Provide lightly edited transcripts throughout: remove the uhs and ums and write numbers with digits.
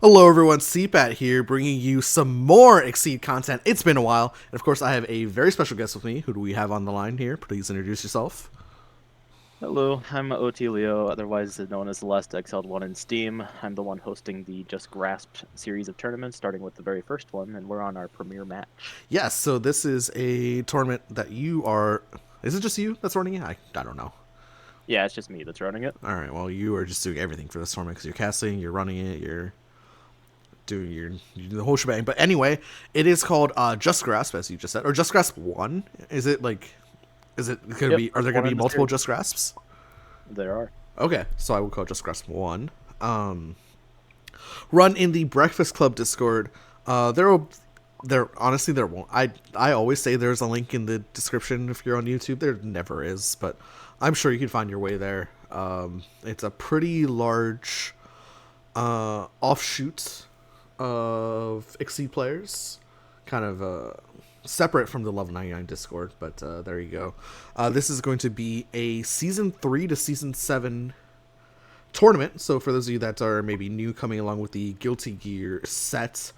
Hello everyone, CPAT here, bringing you some more Exceed content. It's been a while, and of course I have a very special guest with me. Who do we have on the line here? Please introduce yourself. Hello, I'm oTleo, otherwise known as the Last Exiled One in Steam. I'm the one hosting the Just Grasp series of tournaments, starting with the very first one, and we're on our premiere match. Yes, so this is a tournament that you are... Is it just you that's running it? I don't know. Yeah, it's just me that's running it. Alright, well you are just doing everything for this tournament because you're casting, you're running it, you're the whole shebang. But anyway, it is called Just Grasp, as you just said. Or Just Grasp 1? Is it like... Is it going to Yep, be... Are first there going one to be in the multiple series. Just Grasps? There are. Okay, so I will call Just Grasp 1. Run in the Breakfast Club Discord. There honestly there won't. I always say there's a link in the description if you're on YouTube. There never is, but I'm sure you can find your way there. It's a pretty large offshoot of Exceed players, kind of separate from the Level 99 Discord. But there you go. This is going to be a season 3 to season 7 tournament. So for those of you that are maybe new coming along with the Guilty Gear set,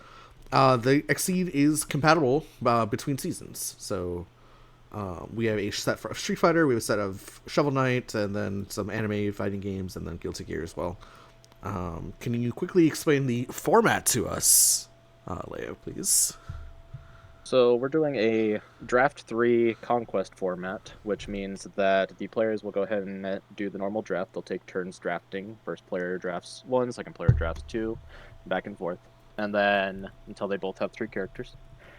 the Exceed is compatible between seasons. So we have a set of Street Fighter, we have a set of Shovel Knight, and then some anime fighting games, and then Guilty Gear as well. Can you quickly explain the format to us, Leo, please? So we're doing a Draft 3 Conquest format, which means that the players will go ahead and do the normal draft. They'll take turns drafting. First player drafts 1, second player drafts 2, back and forth. And then until they both have 3 characters.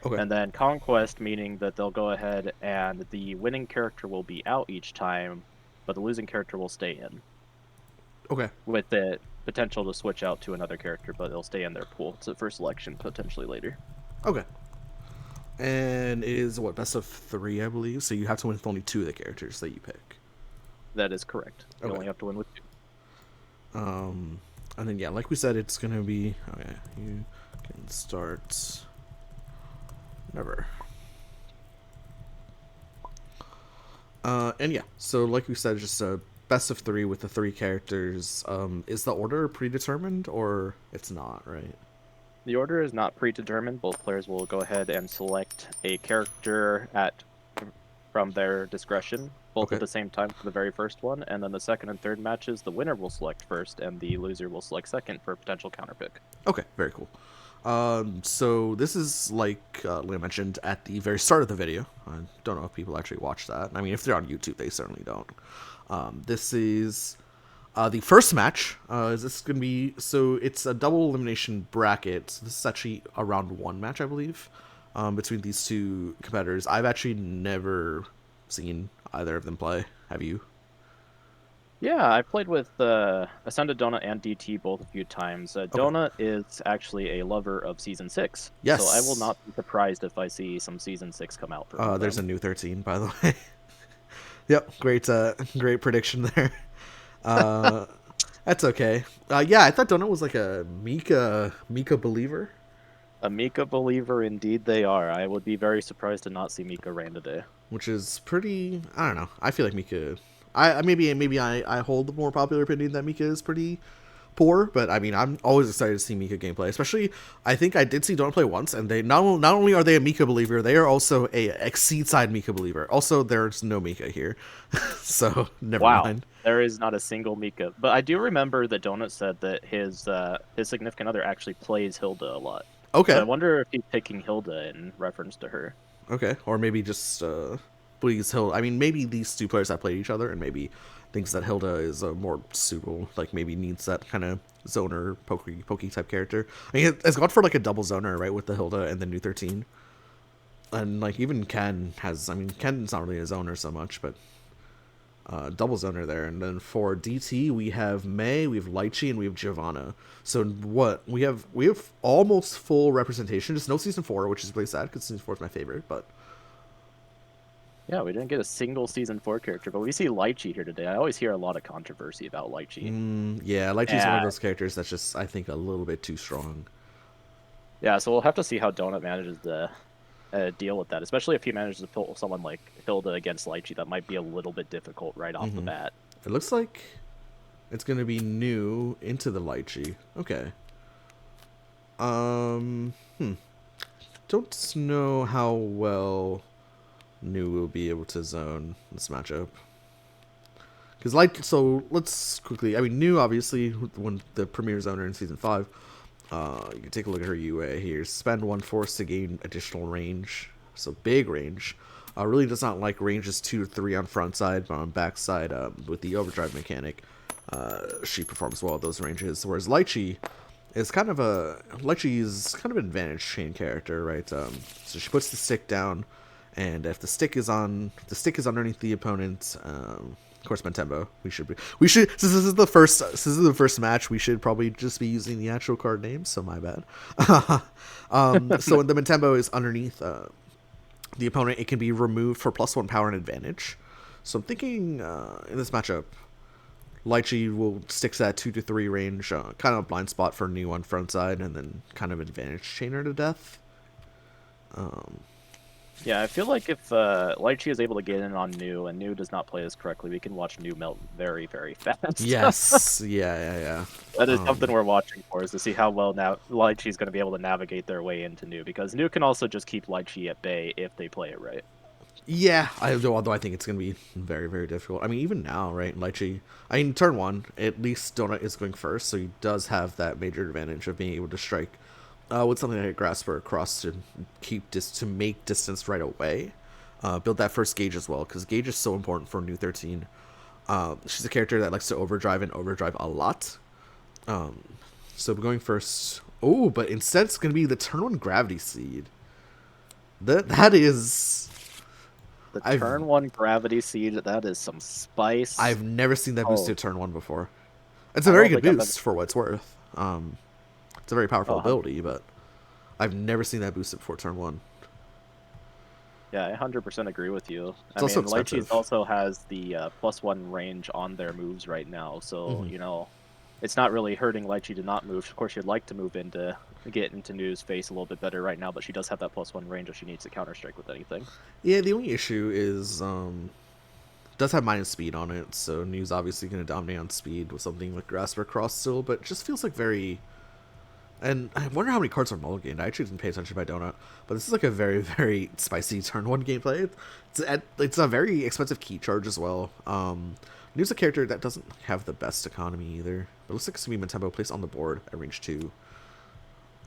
Okay. And then Conquest, meaning that they'll go ahead and the winning character will be out each time, but the losing character will stay in, Okay. with the potential to switch out to another character, but they'll stay in their pool. It's a first selection, potentially later. Okay. And it is what, best of 3, I believe. So you have to win with only 2 of the characters that you pick. That is correct. You Okay. only have to win with 2. And then yeah, like we said, it's gonna be okay. You can start. Never. And yeah, so like we said, just a best of 3 with the 3 characters. Is the order predetermined or it's not, right? The order is not predetermined. Both players will go ahead and select a character from their discretion, both Okay. at the same time for the very first one, and then the second and third matches, the winner will select first, and the loser will select second for a potential counterpick. Okay, very cool. So this is like Leah mentioned at the very start of the video. I don't know if people actually watch that. I mean, if they're on YouTube, they certainly don't. This is the first match. Is this going to be... So it's a double elimination bracket. So this is actually a round 1 match, I believe, between these two competitors. I've actually never seen either of them play. Have you? Yeah, I played with AscendedDonut and DT both a few times. Okay. Donut is actually a lover of Season 6, so I will Yes. not be surprised if I see some Season 6 come out for one of There's a them. new 13, by the way. Yep, great prediction there. Uh, that's okay. Yeah, I thought Donut was like a Mika believer, A Mika believer, indeed they are. I would be very surprised to not see Mika rain today. which is pretty. I don't know. I feel like Mika. I hold the more popular opinion that Mika is pretty poor, but I mean I'm always excited to see Mika gameplay. Especially, I think I did see Donut play once, and they not only are they a Mika believer, they are also a Exceed side Mika believer. Also, there's no Mika here, so never Wow, mind. there is not a single Mika. But I do remember that Donut said that his significant other actually plays Hilda a lot. So I Okay, wonder if he's picking Hilda in reference to her. okay, or maybe just please Hilda. I mean, maybe these two players have played each other, and maybe thinks that Hilda is a more suitable, like maybe needs that kind of zoner pokey type character. I mean, it's gone for like a double zoner, right, with the Hilda and the new 13. And like even Ken has, I mean, Ken's not really a zoner so much, but double zoner there. And then for DT, we have May, we have Lychee, and we have Giovanna. So what we have almost full representation. Just no season 4, which is really sad because season 4 is my favorite. But Yeah, we didn't get a single Season 4 character, but we see Lychee here today. I always hear a lot of controversy about Lychee. yeah, Lychee is one of And those characters that's just I think a little bit too strong. yeah, so we'll have to see how Donut manages to deal with that, especially if he manages to pull someone like Hilda against Lychee. That might be a little bit difficult right off the bat. It looks like it's gonna be new into the Lychee. Okay. Hmm. Don't know how well New will be able to zone this matchup. Because so let's quickly. I mean, New obviously when the premier zoner in season 5. You can take a look at her UA here. Spend 1 force to gain additional range. So big range. Really does not like ranges 2 to 3 on front side, but on back side, with the overdrive mechanic, she performs well at those ranges. Whereas Lychee is kind of an advantage chain character, right? So she puts the stick down, and if the stick is underneath the opponent, of course, Mentembo. We should. Since this is the first match, we should probably just be using the actual card names. So my bad. So when the Mentembo is underneath the opponent, it can be removed for +1 power and advantage. So I'm thinking in this matchup, Lychee will stick to that 2 to 3 range, kind of a blind spot for New on front side, and then kind of advantage chain her to death. Yeah, I feel like if Lychee is able to get in on New and New does not play this correctly, we can watch New melt very, very fast. Yes. Yeah. That is something we're watching for, is to see how well now Lychee is going to be able to navigate their way into New, because New can also just keep Lychee at bay if they play it right. Yeah, although I think it's going to be very, very difficult. I mean, even now, right, Lychee, I mean, turn 1, at least Donut is going first, so he does have that major advantage of being able to strike with something like a Grasper across to to make distance right away. Build that first gauge as well, because gauge is so important for New 13. She's a character that likes to overdrive a lot. So going first. Oh, but instead it's going to be the turn 1 Gravity Seed. That is... The turn 1 Gravity Seed, that is some spice. I've never seen that boosted turn 1 before. It's a very good boost for what it's worth. It's a very powerful ability, but I've never seen that boosted before turn 1. Yeah, I 100% agree with you. It's also expensive. Lychee also has the +1 range on their moves right now, so, you know, it's not really hurting Lychee to not move. Of course, you'd like to move in to get into New's face a little bit better right now, but she does have that +1 range if she needs to counter-strike with anything. Yeah, the only issue is does have minus speed on it, so New's obviously going to dominate on speed with something like Grasper Cross still, but it just feels like very... And I wonder how many cards are mulliganed. I actually didn't pay attention by Donut, but this is like a very, very spicy turn 1 gameplay. It's a very expensive key charge as well. New's a character that doesn't have the best economy either. But it looks like it's going to be Mentembo placed on the board at range 2.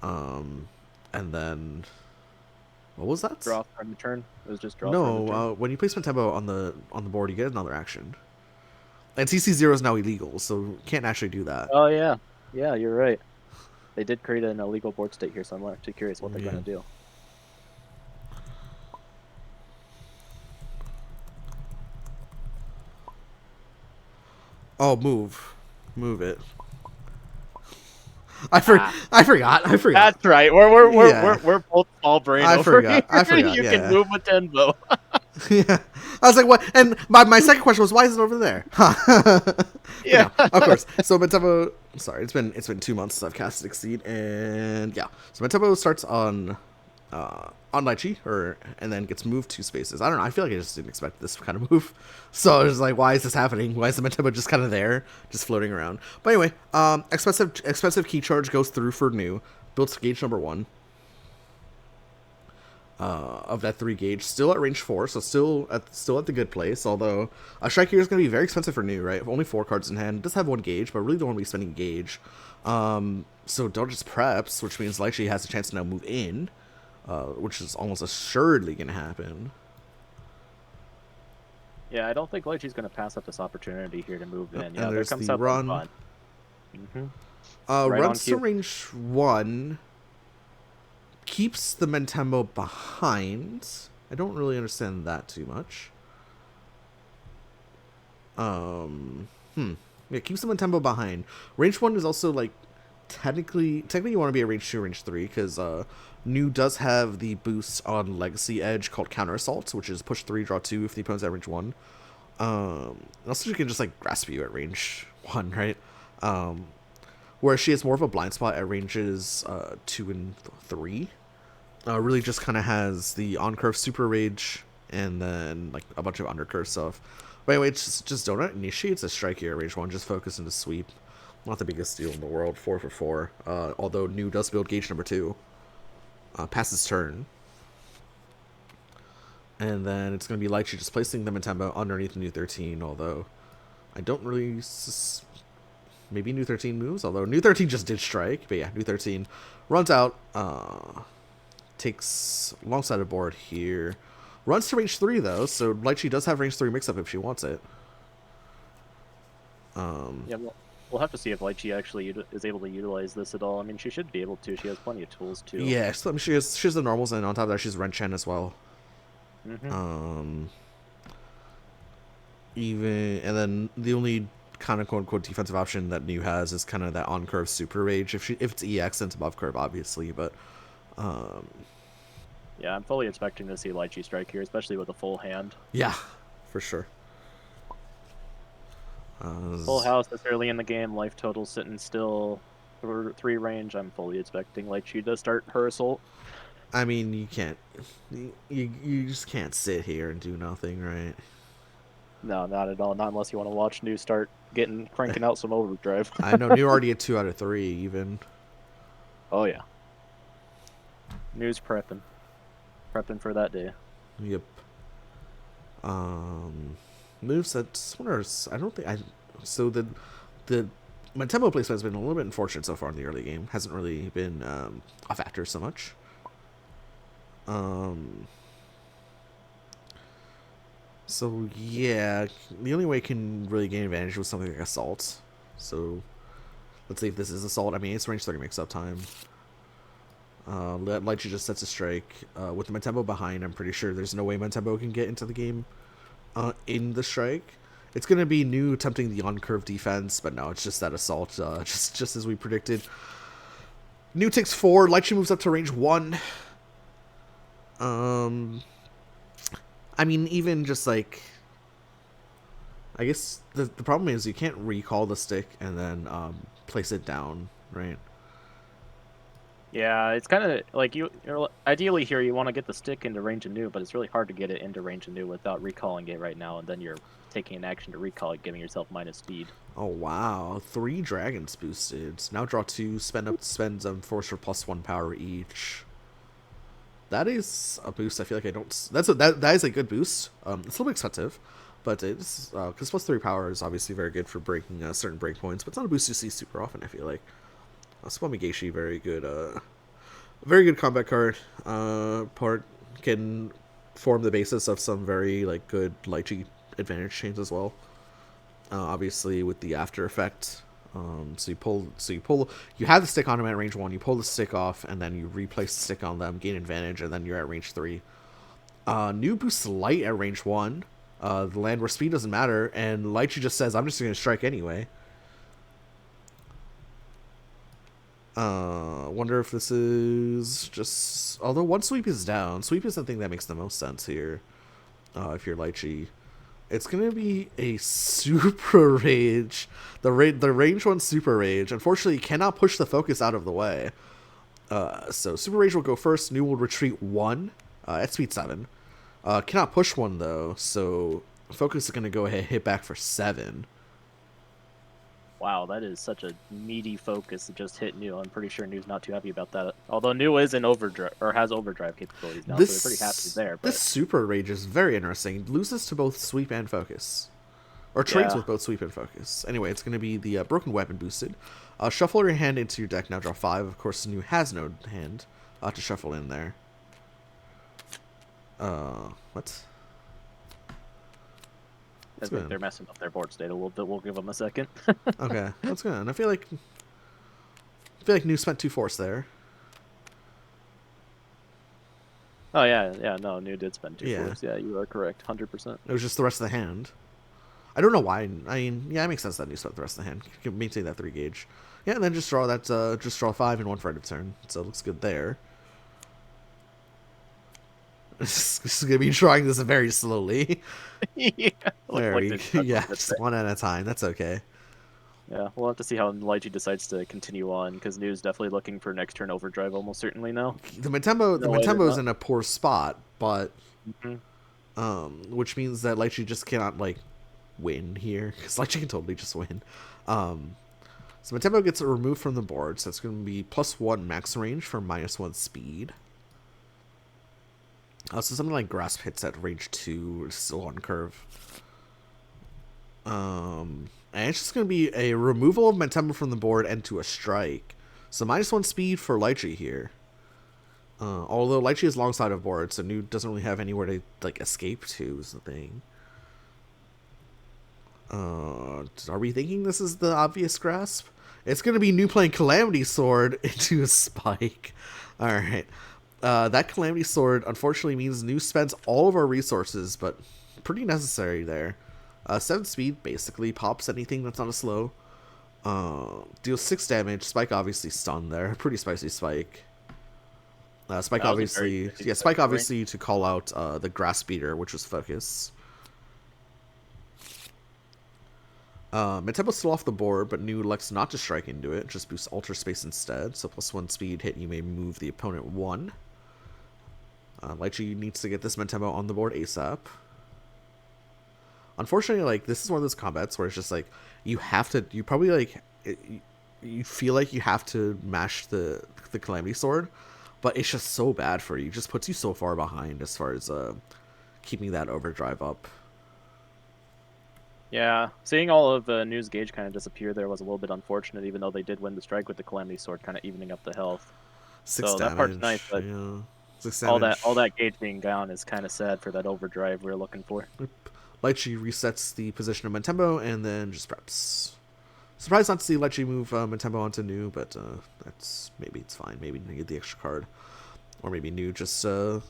And then... What was that? Draw from the turn? It was just draw No, from the turn? when you place Mentembo on the board, you get another action. And CC0 is now illegal, so can't actually do that. Oh, yeah. Yeah, you're right. They did create an illegal board state here, so I'm actually curious what they're going to do. Oh, move it. I forgot. That's right. We're both small brain. I forgot. You can move a Tenbo. Yeah. I was like, what? And my second question was, why is it over there? Yeah, no, of course. So Mentembo, sorry, it's been 2 months since I've casted Exceed, and yeah. So Mentembo starts on Lychee, and then gets moved 2 spaces. I don't know. I feel like I just didn't expect this kind of move. So I was like, why is this happening? Why is the Mentembo just kind of there, just floating around? But anyway, expensive key charge goes through for New. Builds gauge number 1. Of that 3 gauge, still at range 4, so still at the good place. Although a strike here is going to be very expensive for New, right? Only 4 cards in hand, does have 1 gauge, but really don't want to be spending gauge. So don't just preps, which means Lychee has a chance to now move in, which is almost assuredly going to happen. Yeah, I don't think Lychee's going to pass up this opportunity here to move in. Yeah, and there comes the run. Runs to range 1. Keeps the Mentembo behind. I don't really understand that too much. Yeah, keeps the Mentembo behind. Range 1 is also like technically you want to be at range 2, range 3, because New does have the boost on Legacy Edge called Counter Assault, which is push 3, draw 2 if the opponent's at range 1. Also, you can just like grasp you at range 1, right? Where she has more of a blind spot at ranges 2 and 3. Really just kind of has the on-curve super rage and then like a bunch of undercurve stuff. But anyway, it's just Donut initiates a strike here at range 1, just focus into sweep. Not the biggest deal in the world. 4 for 4. Although New does build gauge number 2. Passes turn. And then it's going to be Lychee just placing the Matembo underneath New 13, although I don't really... Maybe New 13 moves, although New 13 just did strike. But yeah, New 13 runs out, takes long side of board here. Runs to range 3, though, so Lychee does have range 3 mix-up if she wants it. Yeah, we'll have to see if Lychee actually is able to utilize this at all. I mean, she should be able to. She has plenty of tools, too. Yeah, so, I mean, she has the normals, and on top of that, she's Ren-Chen as well. Mm-hmm. And then the only kind of quote-unquote defensive option that New has is kind of that on-curve super rage. If it's EX, then it's above curve, obviously, but... Yeah, I'm fully expecting to see Lychee strike here, especially with a full hand. Yeah, for sure. Full house this early in the game, life total sitting still, 3 range. I'm fully expecting Lychee to start her assault. I mean, you can't... You just can't sit here and do nothing, right? No, not at all. Not unless you want to watch New start cranking out some overdrive. I know New already at 2 out of 3, even. Oh, yeah. New's prepping for that day. Yep. Movesets. I don't think I. So my tempo placement has been a little bit unfortunate so far in the early game. Hasn't really been a factor so much. So yeah, the only way I can really gain advantage was something like assault. So let's see if this is assault. I mean, it's range 30 mix-up time. Lychee just sets a strike. With the Matembo behind, I'm pretty sure there's no way Matembo can get into the game in the strike. It's going to be New attempting the on-curve defense, but no, it's just that assault, just as we predicted. New takes 4. Lychee moves up to range 1. I mean, even just like... I guess the problem is you can't recall the stick and then place it down, right? Yeah, it's kind of like you're ideally here you want to get the stick into range of New, but it's really hard to get it into range of New without recalling it right now, and then you're taking an action to recall it, giving yourself minus speed. Oh wow, 3 dragons boosted. Now draw 2, spend force for +1 power each. That is a boost. I feel like I don't. That is a good boost. It's a little bit expensive, but it's because +3 power is obviously very good for breaking certain breakpoints. But it's not a boost you see super often. I feel like. Swamigeshi, very good combat card. Part can form the basis of some very good Lychee advantage chains as well. Obviously with the after effect. So you have the stick on them at range 1, you pull the stick off, and then you replace the stick on them, gain advantage, and then you're at range 3. New boosts light at range 1. The land where speed doesn't matter, and Lychee just says, I'm just going to strike anyway. Wonder if this is just... Although one sweep is down. Sweep is the thing that makes the most sense here. If you're Lychee. It's going to be a Super Rage. The range 1 Super Rage. Unfortunately, cannot push the focus out of the way. So Super Rage will go first. New will retreat 1 at speed 7. Cannot push 1, though. So focus is going to go ahead and hit back for 7. Wow, that is such a meaty focus that just hit New. I'm pretty sure New's not too happy about that. Although New is in overdrive, or has overdrive capabilities now, so they're pretty happy there. But... This Super Rage is very interesting. It loses to both Sweep and Focus. Or trades with both Sweep and Focus. Anyway, it's going to be the Broken Weapon boosted. Shuffle your hand into your deck, now draw 5. Of course, New has no hand to shuffle in there. What? I think they're messing up their board state a little bit. We'll give them a second. Okay, that's good. And I feel like New spent 2 force there. Oh yeah, no, New did spend 2 force. Yeah, you are correct, 100%. It was just the rest of the hand. I don't know why. I mean, yeah, it makes sense that New spent the rest of the hand. You can maintain that 3 gauge. Yeah, and then just draw that. Just draw 5 and 1 for end of turn. So it looks good there. This is gonna be trying this very slowly. Yeah, just 1 at a time. That's okay. Yeah, we'll have to see how Lychee decides to continue on, because New's definitely looking for next turn overdrive almost certainly now. The Matembo's in a poor spot, but which means that Lychee just cannot win here, because Lychee can totally just win. So Metembo gets removed from the board, so it's going to be +1 max range for -1 speed. So something like Grasp hits at range 2, still on curve. And it's just going to be a removal of Metembo from the board and to a strike. So -1 speed for Lychee here. Although Lychee is long side of board, so New doesn't really have anywhere to like escape to is the thing. Are we thinking this is the obvious grasp? It's going to be New playing Calamity Sword into a Spike. Alright. That Calamity Sword unfortunately means New spends all of our resources, but pretty necessary there. 7 speed basically pops anything that's not a slow. Deals 6 damage. Spike obviously stunned there. Pretty spicy Spike. Spike obviously, Spike obviously to call out the Grass Beater, which was focus. Metembo's still off the board, but New elects not to strike into it. Just boosts Alter Space instead. So +1 speed hit, you may move the opponent 1. Lychee needs to get this Metembo on the board ASAP. Unfortunately, like, this is one of those combats where it's just like you have to, you probably like you feel like you have to mash the Calamity Sword, but it's just so bad for you. It just puts you so far behind as far as keeping that overdrive up. Yeah, seeing all of New's gauge kind of disappear there was a little bit unfortunate, even though they did win the strike with the Calamity Sword, kind of evening up the health. 6 so damage. That part's nice, but yeah. 6 damage. all that gauge being down is kind of sad for that overdrive we're looking for. Lychee resets the position of Metembo and then just preps. Surprised not to see Lychee move Metembo onto New, but that's maybe it's fine. Maybe you get the extra card, or maybe New just well.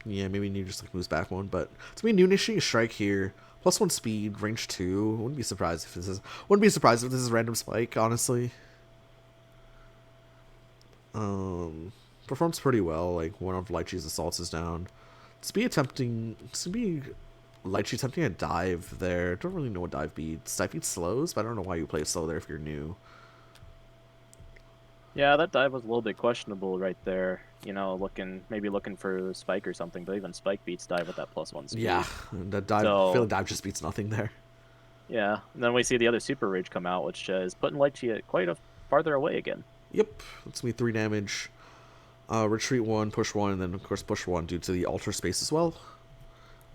Yeah, maybe New just like moves back 1, but it's gonna be New initiating a strike here. +1 speed, range 2. Wouldn't be surprised if this is random Spike, honestly. Performs pretty well. Like, one of Lychee's assaults is down. It's be Lychee attempting a dive there. Don't really know what dive beats. Dive beats slows, but I don't know why you play slow there if you're New. Yeah, that dive was a little bit questionable right there. You know, maybe looking for Spike or something, but even Spike beats dive with that +1 speed. Yeah, that dive. I feel like dive just beats nothing there. Yeah, and then we see the other Super Rage come out, which is putting Lychee at quite a farther away again. Yep, that's me 3 damage. Retreat 1, push 1, and then of course push 1 due to the Alter Space as well.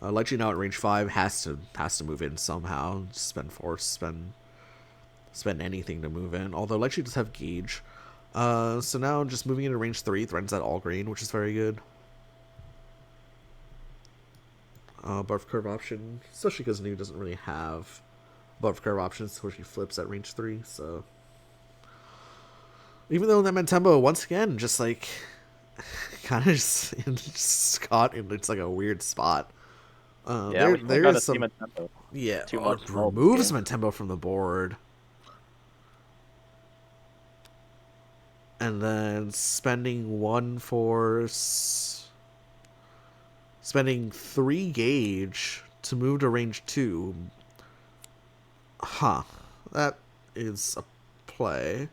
Lychee now at range 5 has to move in somehow. Spend force, spend anything to move in. Although Lychee does have gauge. So now just moving into range 3 threatens that all green, which is very good. Barf curve option, especially because New doesn't really have barf curve options, where she flips at range 3. So even though that Metembo once again just like kind of just caught in it's like a weird spot. There's some removes Metembo from the board. And then spending 1 force, spending 3 gauge to move to range 2. Huh. That is a play.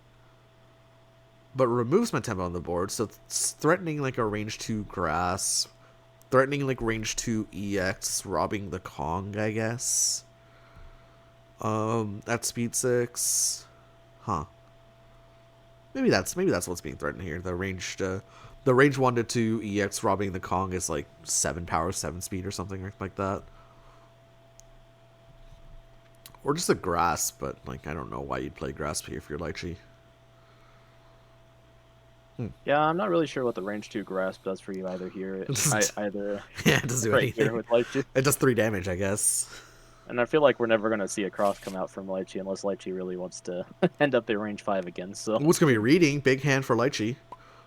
But removes Metembo on the board, so it's threatening like a range 2 grass. Threatening like range 2 EX, robbing the Kong, I guess. At speed 6. Huh. Maybe that's what's being threatened here. The range 1 to 2 EX robbing the Kong is like 7 power, 7 speed or something like that. Or just a grasp, but like I don't know why you'd play grasp here if you're Lychee. Yeah, I'm not really sure what the range 2 grasp does for you either here. It doesn't do anything. With Lychee. It does 3 damage, I guess. And I feel like we're never going to see a cross come out from Lychee unless Lychee really wants to end up at range 5 again. So what's going to be reading? Big hand for Lychee.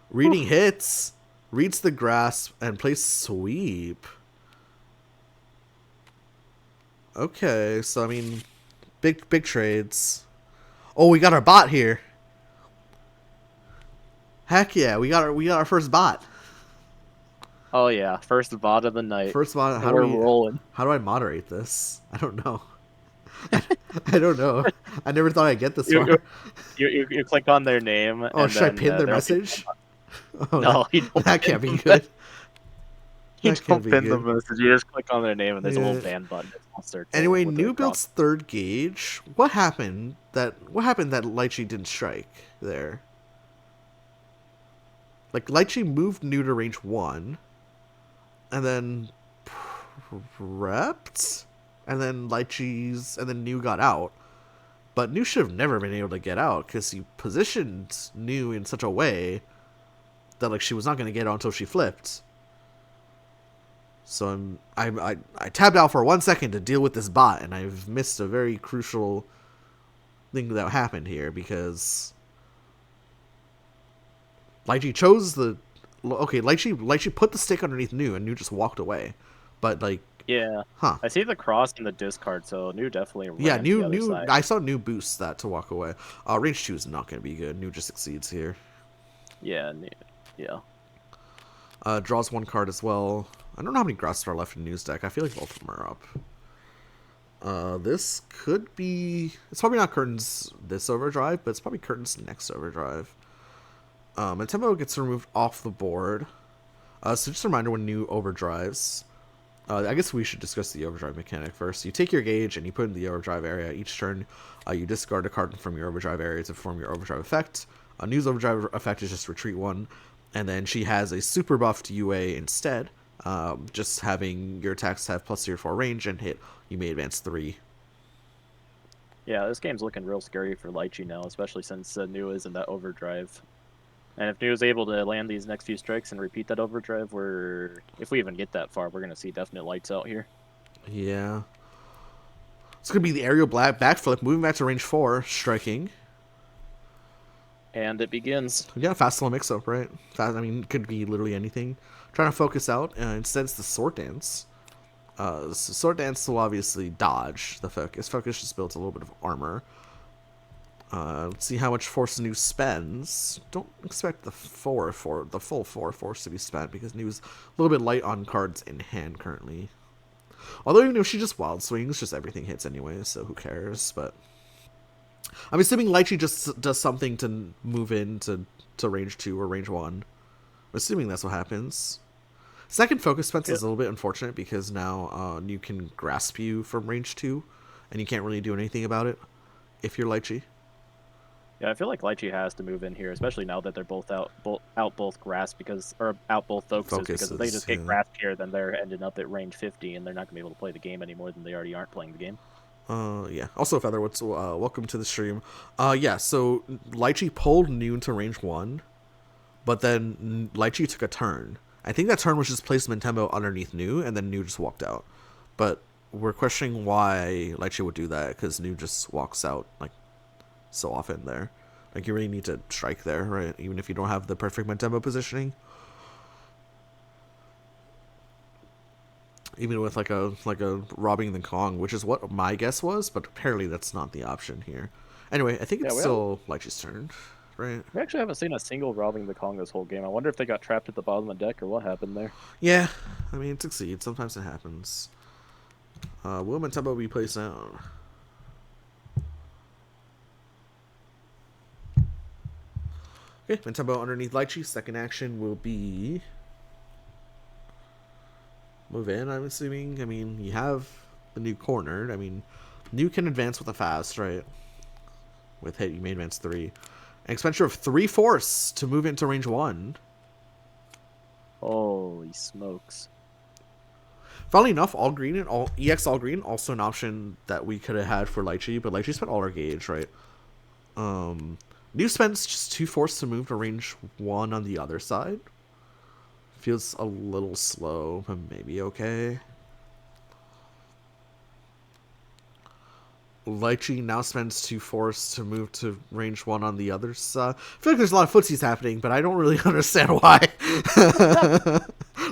Reading hits, reads the grasp, and plays sweep. Okay, so I mean, big trades. Oh, we got our bot here. Heck yeah, we got our first bot. Oh yeah, first bot of the night. First bot. How do I moderate this? I don't know. I don't know. I never thought I'd get this far. You click on their name. Oh, should I pin their message? Oh, no, that can't be good. You That can don't be pin the good. message. You just click on their name, and there's a little Yeah. band button. It's all circle Anyway, with a new cross. build's third gauge. What happened that Lychee didn't strike there? Like Lychee moved new to range 1 and then prepped and then new got out. But new should have never been able to get out because he positioned new in such a way that like she was not going to get out until she flipped. So I tabbed out for 1 second to deal with this bot, and I've missed a very crucial thing that happened here because Lychee chose the okay. Lychee put the stick underneath new, and new just walked away. But like, Yeah. huh? I see the cross in the discard, so new definitely Yeah, ran to the new other new. side. I saw new boost that to walk away. Range 2 is not going to be good. New just succeeds here. Yeah, yeah. Draws 1 card as well. I don't know how many Grasps are left in News deck. I feel like both of them are up. This could be... It's probably not Curtain's this overdrive, but it's probably Curtain's next overdrive. And Tempo gets removed off the board. So just a reminder when new overdrives. I guess we should discuss the overdrive mechanic first. You take your gauge and you put it in the overdrive area. Each turn, you discard a card from your overdrive area to perform your overdrive effect. A new's overdrive effect is just retreat 1. And then she has a super buffed UA instead. Just having your attacks have plus 3 or 4 range and hit, you may advance 3. Yeah, this game's looking real scary for Lychee now, especially since new is in that overdrive. And if new is able to land these next few strikes and repeat that overdrive, if we even get that far, we're going to see definite lights out here. Yeah. It's going to be the aerial backflip, moving back to range 4, striking. And it begins. Yeah, fast slow mix up, right? Fast, I mean, it could be literally anything. Trying to focus out, instead it's the sword dance. So sword dance will obviously dodge the focus. Focus just builds a little bit of armor. Let's see how much force new spends. Don't expect the full 4 force to be spent because new's a little bit light on cards in hand currently. Although even if she just wild swings, just everything hits anyway, so who cares? But I'm assuming Lychee just does something to move into range 2 or range 1. I'm assuming that's what happens. Second focus fence is a little bit unfortunate because now you can grasp you from range 2, and you can't really do anything about it if you're Lychee. Yeah, I feel like Lychee has to move in here, especially now that they're both out both grasp out both focuses, because if they just get grasp here, then they're ending up at range 50, and they're not gonna be able to play the game any more than they already aren't playing the game. Yeah. Also, Featherwoods, welcome to the stream. Yeah. So Lychee pulled new to range 1, but then Lychee took a turn. I think that turn was just placed Tempo underneath new, and then new just walked out. But we're questioning why Lychee would do that because new just walks out like so often there. Like you really need to strike there, right? Even if you don't have the perfect Tempo positioning. Even with like a robbing the Kong, which is what my guess was, but apparently that's not the option here. Anyway, I think it's still Lychee's turn, right? We actually haven't seen a single robbing the Kong this whole game. I wonder if they got trapped at the bottom of the deck or what happened there. Yeah, I mean it succeeds. Sometimes it happens. Will Tempo be placed down? Okay, Tempo underneath Lychee. Second action will be move in, I'm assuming. I mean, you have the new cornered. I mean, new can advance with a fast, right? With hit, you may advance 3. An expenditure of 3 force to move into range 1. Holy smokes. Funnily enough, all green and all EX all green, also an option that we could have had for Lychee, but Lychee spent all our gauge, right? New spends just 2 force to move to range 1 on the other side. Feels a little slow, but maybe okay. Lychee now spends 2 force to move to range 1 on the other side. I feel like there's a lot of footsies happening, but I don't really understand why.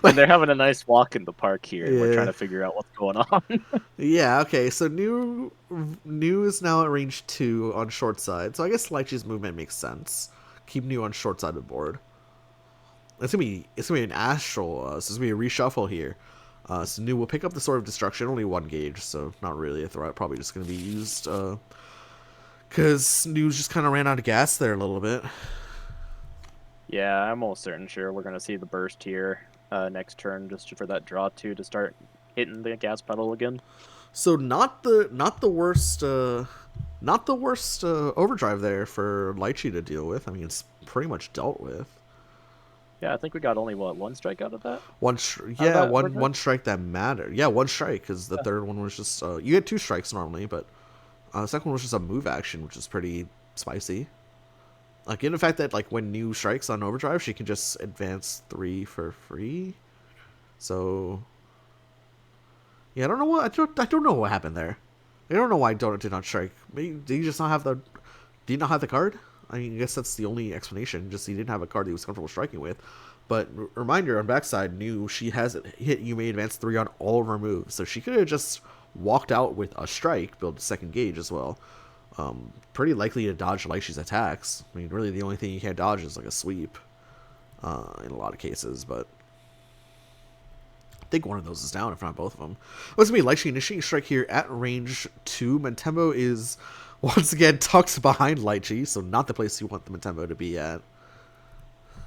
And they're having a nice walk in the park here, and we're trying to figure out what's going on. Yeah, okay, so new is now at range 2 on short side, so I guess Lychee's movement makes sense. Keep new on short side of the board. It's gonna be an astral, so it's gonna be a reshuffle here. So new will pick up the Sword of Destruction, only 1 gauge, so not really a threat. Probably just gonna be used because new just kind of ran out of gas there a little bit. Yeah, I'm almost certain sure we're gonna see the burst here. next turn just for that draw 2 to start hitting the gas pedal again. So not the worst overdrive there for Lychee to deal with. I mean, it's pretty much dealt with. Yeah, I think we got only one strike out of that. One strike that mattered. Yeah, one strike because the third one was just you get 2 strikes normally, but the second one was just a move action, which is pretty spicy. Like in the fact that like when New strikes on overdrive, she can just advance 3 for free. So yeah, I don't know what I don't know what happened there. I don't know why Donut did not strike. Maybe, did he just not have the? Did he not have the card? I mean, I guess that's the only explanation. Just he didn't have a card that he was comfortable striking with. But reminder on backside, New she has it hit. You may advance 3 on all of her moves, so she could have just walked out with a strike, build a second gauge as well. Pretty likely to dodge Lychee's attacks. I mean, really the only thing you can't dodge is like a sweep in a lot of cases, but I think one of those is down, if not both of them. What's going to be Lychee initiating strike here at range 2. Mentembo is once again tucked behind Lychee, so not the place you want the Mentembo to be at.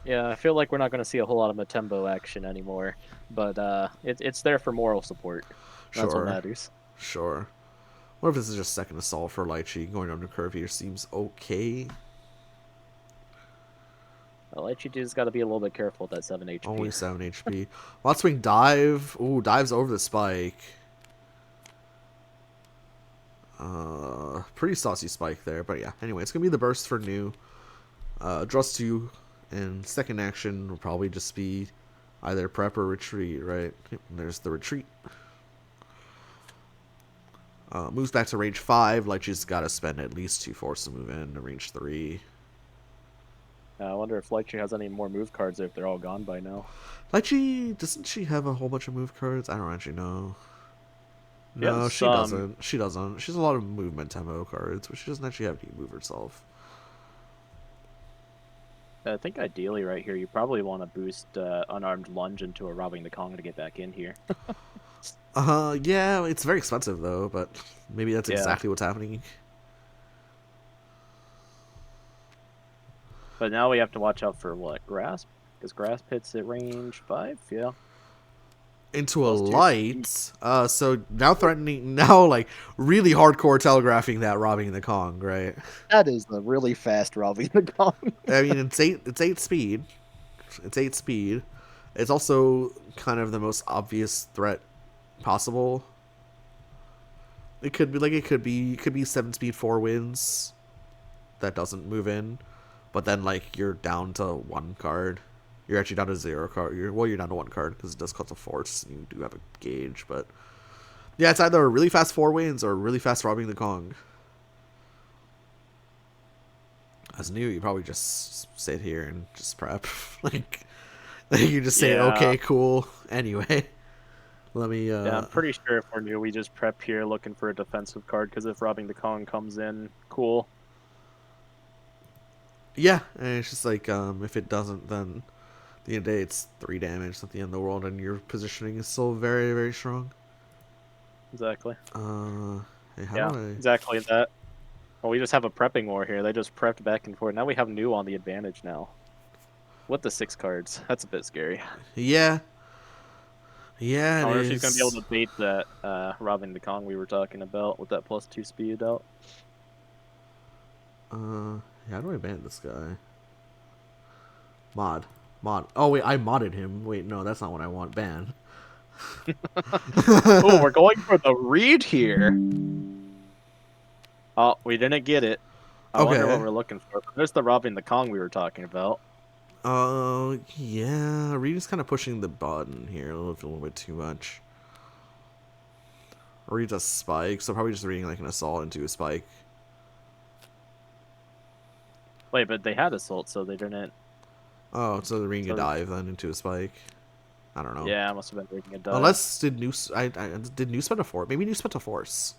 Yeah, I feel like we're not going to see a whole lot of Matembo action anymore, but it's there for moral support. That's what matters. Sure. What if this is just second assault for Lychee? Going under curve here seems okay. Lychee dude's got to be a little bit careful with that 7 HP. Only 7 HP. Lot swing dive. Ooh, dives over the spike. Pretty saucy spike there, but yeah. Anyway, it's gonna be the burst for New. Draws 2, and second action will probably just be either prep or retreat, right? There's the retreat. Moves back to range 5. Lychee's got to spend at least 2 force to move in to range 3. I wonder if Lychee has any more move cards if they're all gone by now. Lychee, doesn't she have a whole bunch of move cards? I don't actually know. No, she doesn't. She doesn't. She has a lot of movement tempo cards, but she doesn't actually have any move herself. I think ideally right here, you probably want to boost Unarmed Lunge into a Robbing the Kong to get back in here. Yeah, it's very expensive though, but maybe that's exactly what's happening. But now we have to watch out for what? Grasp? Because Grasp hits at range 5, yeah. Into a light, so now like really hardcore telegraphing that Robbing the Kong, right? That is the really fast Robbing the Kong. I mean, it's 8 speed. It's 8 speed. It's also kind of the most obvious threat possible. It could be 7 speed 4 wins. That doesn't move in, but then like you're down to 1 card. You're actually down to 0 card. You're down to 1 card because it does cost a force. You do have a gauge, but yeah, it's either a really fast 4 wins or a really fast Robbing the Kong. As New, you probably just sit here and just prep. like you just say, okay, cool. Anyway, let me. Yeah, I'm pretty sure if we're New, we just prep here looking for a defensive card because if Robbing the Kong comes in, cool. Yeah, and it's just like if it doesn't, then at the end of the day, it's 3 damage at the end of the world, and your positioning is still very, very strong. Exactly. Hey, exactly that. Well, we just have a prepping war here. They just prepped back and forth. Now we have New on the advantage now. With the 6 cards. That's a bit scary. Yeah. Yeah, I wonder if she's going to be able to bait that Robbing the Kong we were talking about with that +2 speed out. Yeah, how do I ban this guy? Mod. Oh, wait, I modded him. Wait, no, that's not what I want. Ban. Oh, we're going for the read here. Oh, we didn't get it. I wonder what we're looking for. There's the Robbing the Kong we were talking about. Yeah. Reed's kind of pushing the button here a little bit too much. Reed's a spike, so probably just reading like an assault into a spike. Wait, but they had assault, so they didn't. Oh, so they're reading a dive then into a spike. I don't know. Yeah, I must have been reading a dive. Unless did New spend a force? Maybe New spent a force.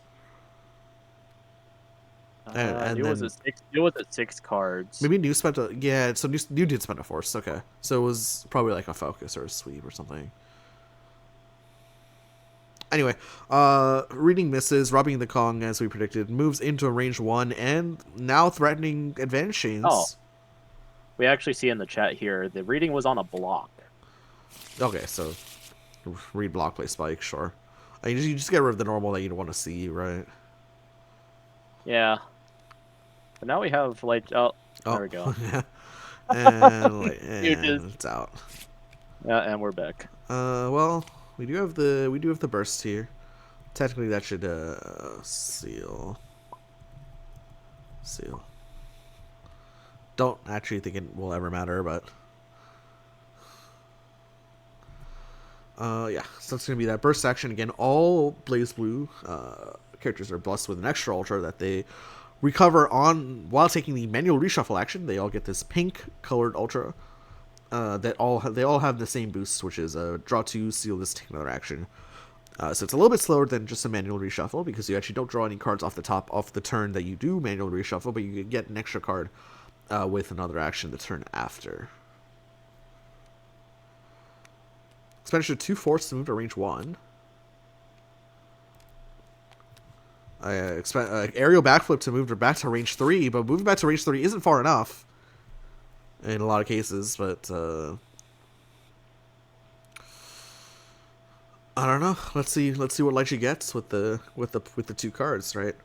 And New was at 6 cards. Maybe New spent a So New did spend a force. Okay, so it was probably like a focus or a sweep or something. Anyway, reading misses. Robbing the Kong, as we predicted, moves into a range 1 and now threatening advantage chains. Oh, we actually see in the chat here the reading was on a block. Okay, so read block play spike, sure. You just get rid of the normal that you don't want to see, right? Yeah. But now we have like there Oh, we go. yeah. And You just and it's out. yeah, and we're back. Well, we do have the burst here. Technically, that should seal. Don't actually think it will ever matter, but yeah. So it's gonna be that burst action again. All Blaze Blue characters are blessed with an extra ultra that they recover on while taking the manual reshuffle action. They all get this pink colored ultra they all have the same boost, which is draw two, seal this, take another action. So it's a little bit slower than just a manual reshuffle because you actually don't draw any cards off the turn that you do manual reshuffle, but you get an extra card with another action the turn after. Expenditure 2 force to move to range 1. I expect aerial backflip to move back to range 3, but moving back to range 3 isn't far enough in a lot of cases, but I don't know. Let's see what light she gets with the two cards, right?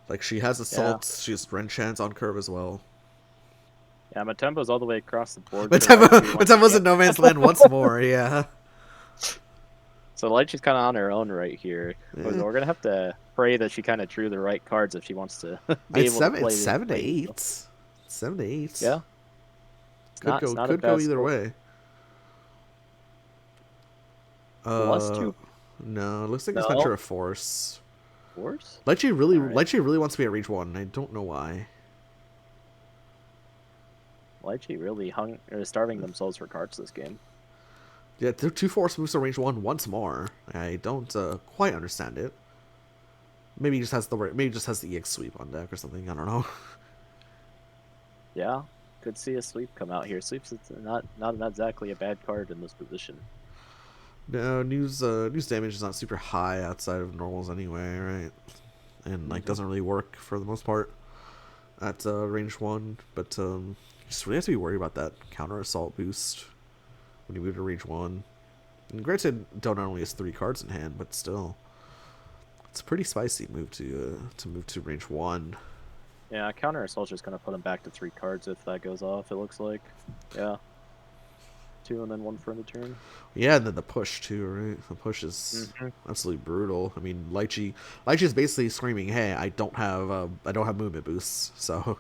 Like she has assault, she has wrench hands on curve as well. Yeah, Matembo's all the way across the board. Matembo's in no man's land once more, yeah. So Lychee's kind of on her own right here. Yeah. We're gonna have to pray that she kind of drew the right cards if she wants to be able to play. It's 7 to 8. 7 to 8. Yeah. Could go either way. +2. No, it looks like it's Venture of Force. Force? Lychee really wants to be at range 1. I don't know why. Lychee really starving themselves for cards this game. Yeah, 2 force moves to range 1 once more. I don't quite understand it. Maybe he just has the EX sweep on deck or something. I don't know. Yeah, could see a sweep come out here. Sweep's not exactly a bad card in this position. No, news damage is not super high outside of normals anyway, right? And like doesn't really work for the most part at range 1. But you just really have to be worried about that counter assault boost when you move to range 1. And granted, Donut only has 3 cards in hand, but still, it's a pretty spicy move to move to range 1. Yeah, counter assault's just gonna put him back to 3 cards if that goes off. It looks like, yeah, 2 and then 1 for the turn. Yeah, and then the push too, right? The push is absolutely brutal. I mean, Lychee is basically screaming, "Hey, I don't have movement boosts, so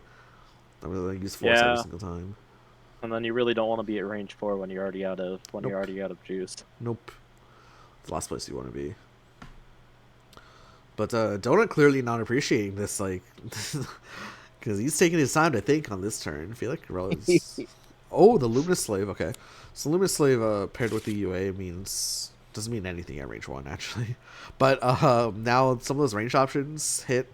I'm gonna use force every single time." And then you really don't want to be at range 4 when you're already out of juice. Nope. It's the last place you want to be. But Donut clearly not appreciating this, like, because he's taking his time to think on this turn. I feel like Corelli's... Oh, the Luminous Slave. Okay, so Luminous Slave paired with the UA doesn't mean anything at range 1 actually. But now some of those range options hit.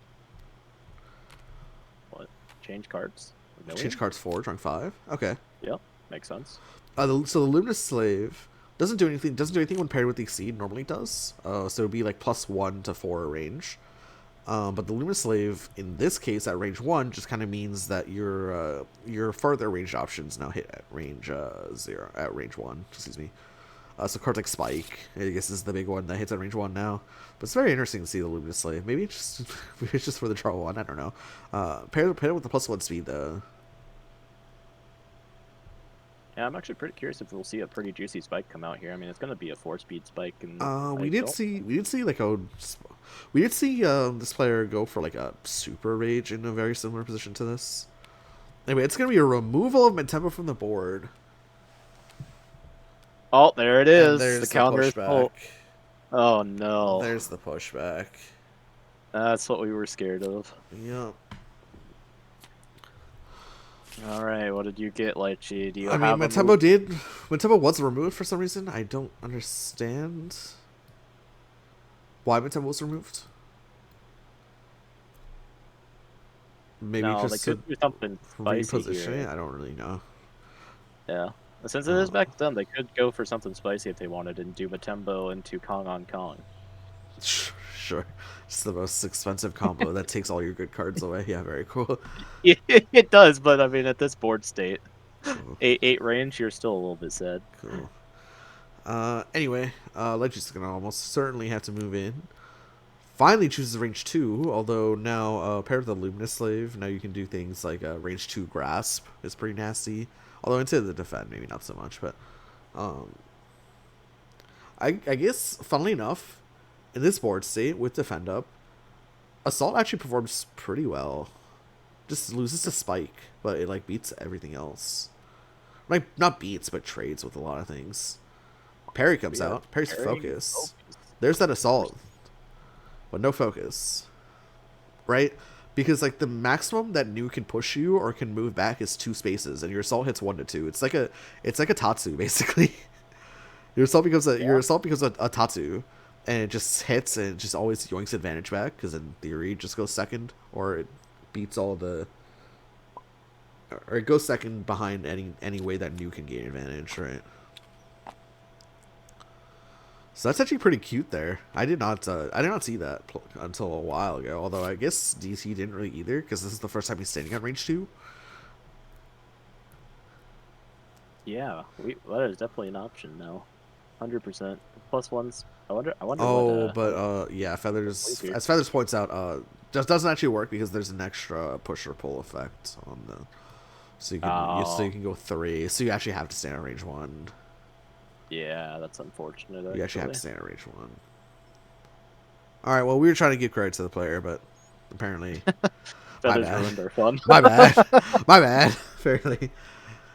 What? Change cards? Change cards 4, drawing 5. Okay. Yep, makes sense. So the Luminous Slave doesn't do anything when paired with the Exceed. Normally does. So it would be like +1 to 4 range. But the Luminous Slave in this case at range 1 just kind of means that your further range options now hit at range 0 at range 1. Excuse me. So cards like Spike, I guess, is the big one that hits at range 1 now. But it's very interesting to see the Luminous Slave. Maybe it's just for the draw 1. I don't know. Pair it with the +1 speed though. Yeah, I'm actually pretty curious if we'll see a pretty juicy spike come out here. I mean, it's going to be a 4-speed spike, and we did see this player go for like a super rage in a very similar position to this. Anyway, it's going to be a removal of Matempo from the board. Oh, there it is. There's the counter is full. Oh no. There's the pushback. That's what we were scared of. Yep. All right, what did you get, Lychee? Do you I have mean, Matempo was removed for some reason. I don't understand why Matempo was removed. Maybe no, just they could do something spicy repositioning. here. I don't really know. Yeah, since it is back then, they could go for something spicy if they wanted and do Matempo into Kong on Kong. Sure. It's the most expensive combo that takes all your good cards away. Yeah, very cool. It does, but I mean, at this board state, Cool. 8 range, you're still a little bit sad. Cool. Anyway, Lechi's gonna almost certainly have to move in. Finally chooses range 2, although now paired with the Luminous Slave, now you can do things like range 2 Grasp is pretty nasty. Although into the defend, maybe not so much, but um, I guess, funnily enough, in this board state with defend up, Assault actually performs pretty well. Just loses to Spike, but it like beats everything else. Like, not beats, but trades with a lot of things. Parry comes Yeah, out. Parry's parrying focus. focus. There's that Assault, but no focus. Right? Because like the maximum that Nu can push you or can move back is 2 spaces, and your assault hits 1 to 2. It's like a Tatsu basically. Your Yeah. assault becomes a Tatsu, and it just hits and it just always yoinks advantage back because in theory it just goes second or it beats all the or it goes second behind any way that Nu can gain advantage, right? So that's actually pretty cute there. I did not see that until a while ago. Although I guess DC didn't really either because this is the first time he's standing on range 2. Yeah, that is definitely an option now. 100%. Plus ones. I wonder Oh, what but yeah, plays Feathers here. as Feathers points out, just doesn't actually work because there's an extra push or pull effect on the so you Oh, can go 3. So you actually have to stand on range 1. yeah, that's unfortunate You actually have actually. to stand on range 1. All right, well, we were trying to give credit to the player, but apparently my Feathers bad. ruined our fun. My bad. My bad. Fairly.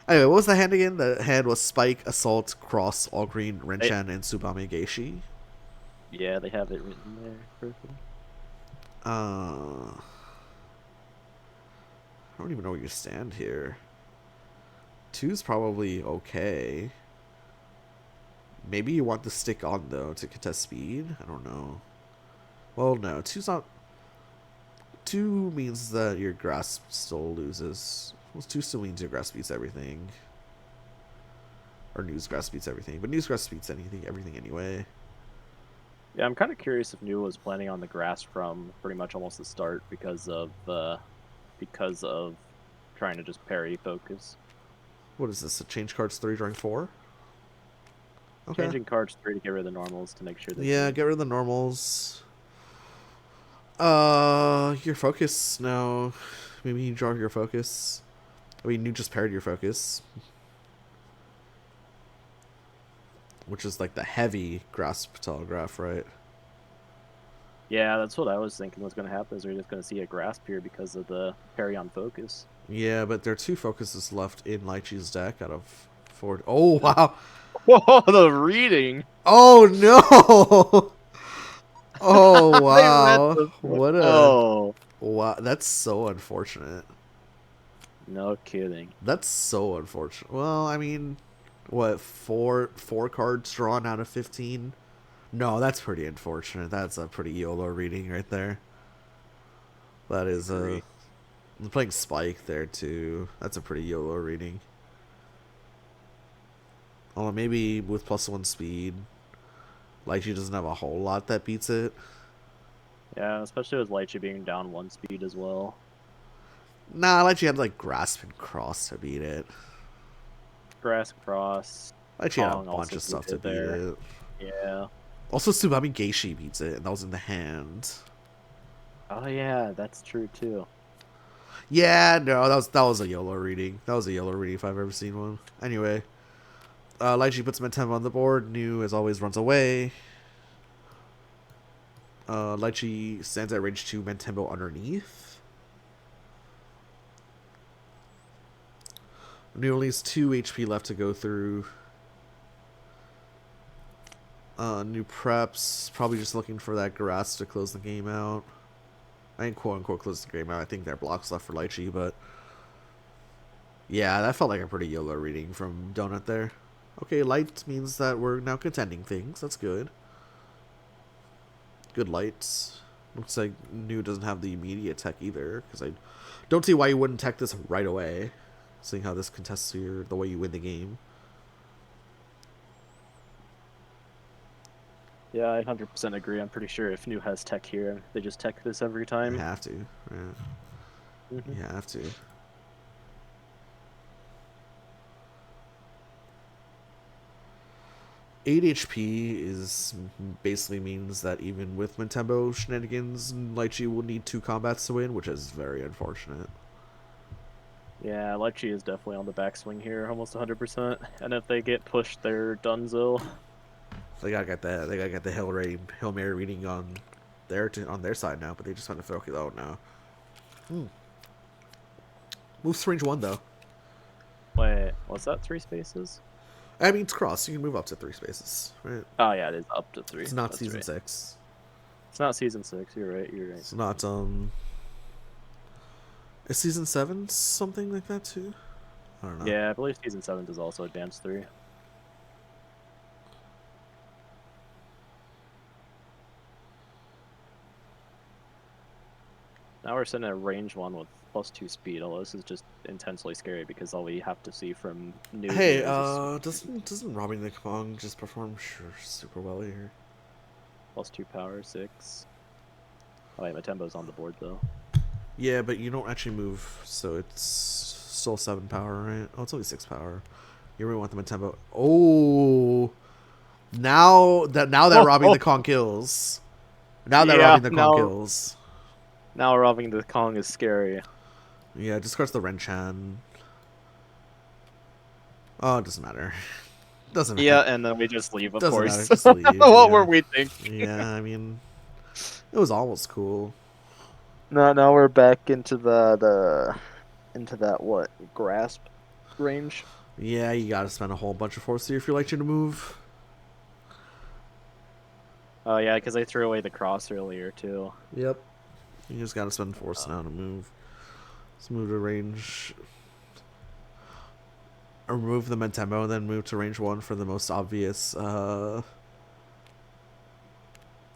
Anyway, what was the hand again? The hand was Spike, Assault, Cross, All Green, They, Renchan, and Tsubame Geishi. yeah, they have it written there. Perfect. I don't even know where you stand here. 2's probably okay. Maybe you want to stick on, though, to contest speed? I don't know. Well, no. 2's not... 2 means that your grasp still loses. Well, 2 still means your grasp beats everything. Or Nu's grasp beats everything. But Nu's grasp beats everything anyway. Yeah, I'm kind of curious if Nu was planning on the grass from pretty much almost the start because of trying to just parry focus. What is this? A change cards 3 drawing 4? Okay. Changing cards 3 to get rid of the normals to make sure they Yeah, can. get rid of the normals. Your focus now. Maybe you draw your focus. I mean, you just paired your focus, which is like the heavy grasp telegraph, right? Yeah, that's what I was thinking was going to happen. Is we're just going to see a grasp here because of the parry on focus. Yeah, but there are 2 focuses left in Lychee's deck out of 4. Oh wow! Whoa, the reading! Oh no! Oh They read wow! the. What a Oh, wow! That's so unfortunate. no kidding. That's so unfortunate. Well, I mean, what four cards drawn out of 15? No, that's pretty unfortunate. That's a pretty YOLO reading right there. That is Agree. playing Spike there too. That's a pretty YOLO reading. Oh, maybe with +1 speed, Lychee doesn't have a whole lot that beats it. Yeah, especially with Lychee being down 1 speed as well. Nah, Lychee had like Grasp and Cross to beat it. Grass cross. Lychee had a Kong bunch also of stuff to beat beat there. it. Yeah. Also, Tsubame Geishi beats it, and that was in the hand. Oh yeah, that's true too. Yeah, no, that was a YOLO reading. That was a YOLO reading if I've ever seen one. Anyway, Lychee puts Mentem on the board. Nu, as always, runs away. Lychee stands at range 2, Mentembo underneath. Nu only has 2 HP left to go through. Nu preps, probably just looking for that grass to close the game out. I ain't quote unquote close the game out. I think there are blocks left for Lychee, but yeah, that felt like a pretty YOLO reading from Donut there. Okay, light means that we're now contending things. That's good. Good lights. Looks like Nu doesn't have the immediate tech either, because I don't see why you wouldn't tech this right away, seeing how this contests the way you win the game. Yeah, I 100% agree. I'm pretty sure if Nu has tech here, they just tech this every You time. have to. Yeah. Mm-hmm. You have to. 8 HP is basically means that even with Mentembo shenanigans, Lychee will need 2 combats to win, which is very unfortunate. Yeah, Lychee is definitely on the backswing here, almost 100%. And if they get pushed, they're donezo. They gotta get that. They gotta get the Hail Mary reading on their side now, but they just want to throw it out now. Moves to range 1 though. Wait, was that 3 spaces? I mean, it's cross. You can move up to 3 spaces, right? Oh yeah, it is up to 3. It's not That's season right. 6. It's not season 6. You're right. You're right. It's not Is season 7 something like that too? I don't know. Yeah, I believe season 7 does also advance 3. Now we're sitting at range 1 with +2 speed, although this is just intensely scary because all we have to see from new Hey, is doesn't robbing the Kong just perform super well here? +2 power, 6. Oh wait, Matembo's on the board though. Yeah, but you don't actually move, so it's still 7 power, right? Oh, it's only 6 power. You really want the Matembo. Oh, now that robbing the Kong kills. Now that Yeah, robbing the Kong kills. now robbing the Kong is scary. Yeah, discards the Renchan. Oh, it doesn't matter. Doesn't matter. Yeah, and then we just leave, of Doesn't course. matter. Just leave. What were we thinking? Yeah, I mean, it was almost cool. Now we're back into into that what grasp range. Yeah, you gotta spend a whole bunch of force here if you like you to move. Oh yeah, because I threw away the cross earlier too. Yep. You just gotta spend force now to move. Let's move to range. Or remove the Mentembo and then move to range 1 for the most obvious.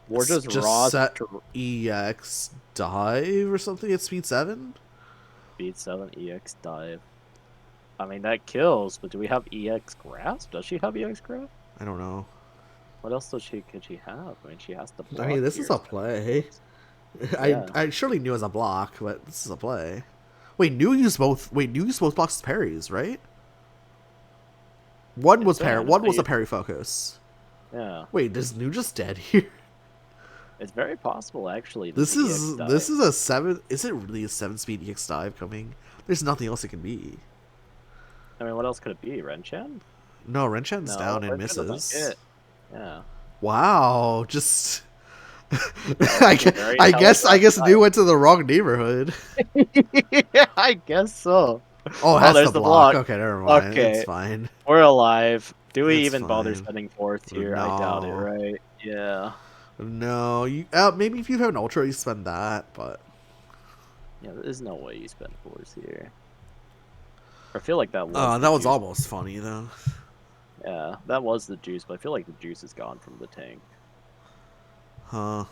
We're just raw set EX dive or something at speed 7? speed 7 EX dive. I mean that kills, but do we have EX grasp? Does she have EX grasp? I don't know. What else could she have? I mean, she has to block. I mean, this is here, a play. Yeah. I surely knew as a block, but this is a play. Wait, new use both blocks as parries, right? One was a parry focus. Yeah. Wait, is new just dead here? It's very possible, actually. This is a 7. Is it really a 7-speed EX dive coming? There's nothing else it can be. I mean, what else could it be? Renchan? No, Renchan's down and Renchan misses. Yeah. Wow, just I guess new went to the wrong neighborhood. Yeah, I guess so. Oh, it has there's the the block. block. Okay, never mind. Okay. It's fine. We're alive. Do we It's even bother fine. spending fourth here? I doubt it, No. right? Yeah. No, you maybe if you have an ultra, you spend that, but Yeah, there's no way you spend fourth here. I feel like that was. that was almost funny though. Yeah, that was the juice, but I feel like the juice is gone from the tank. Huh.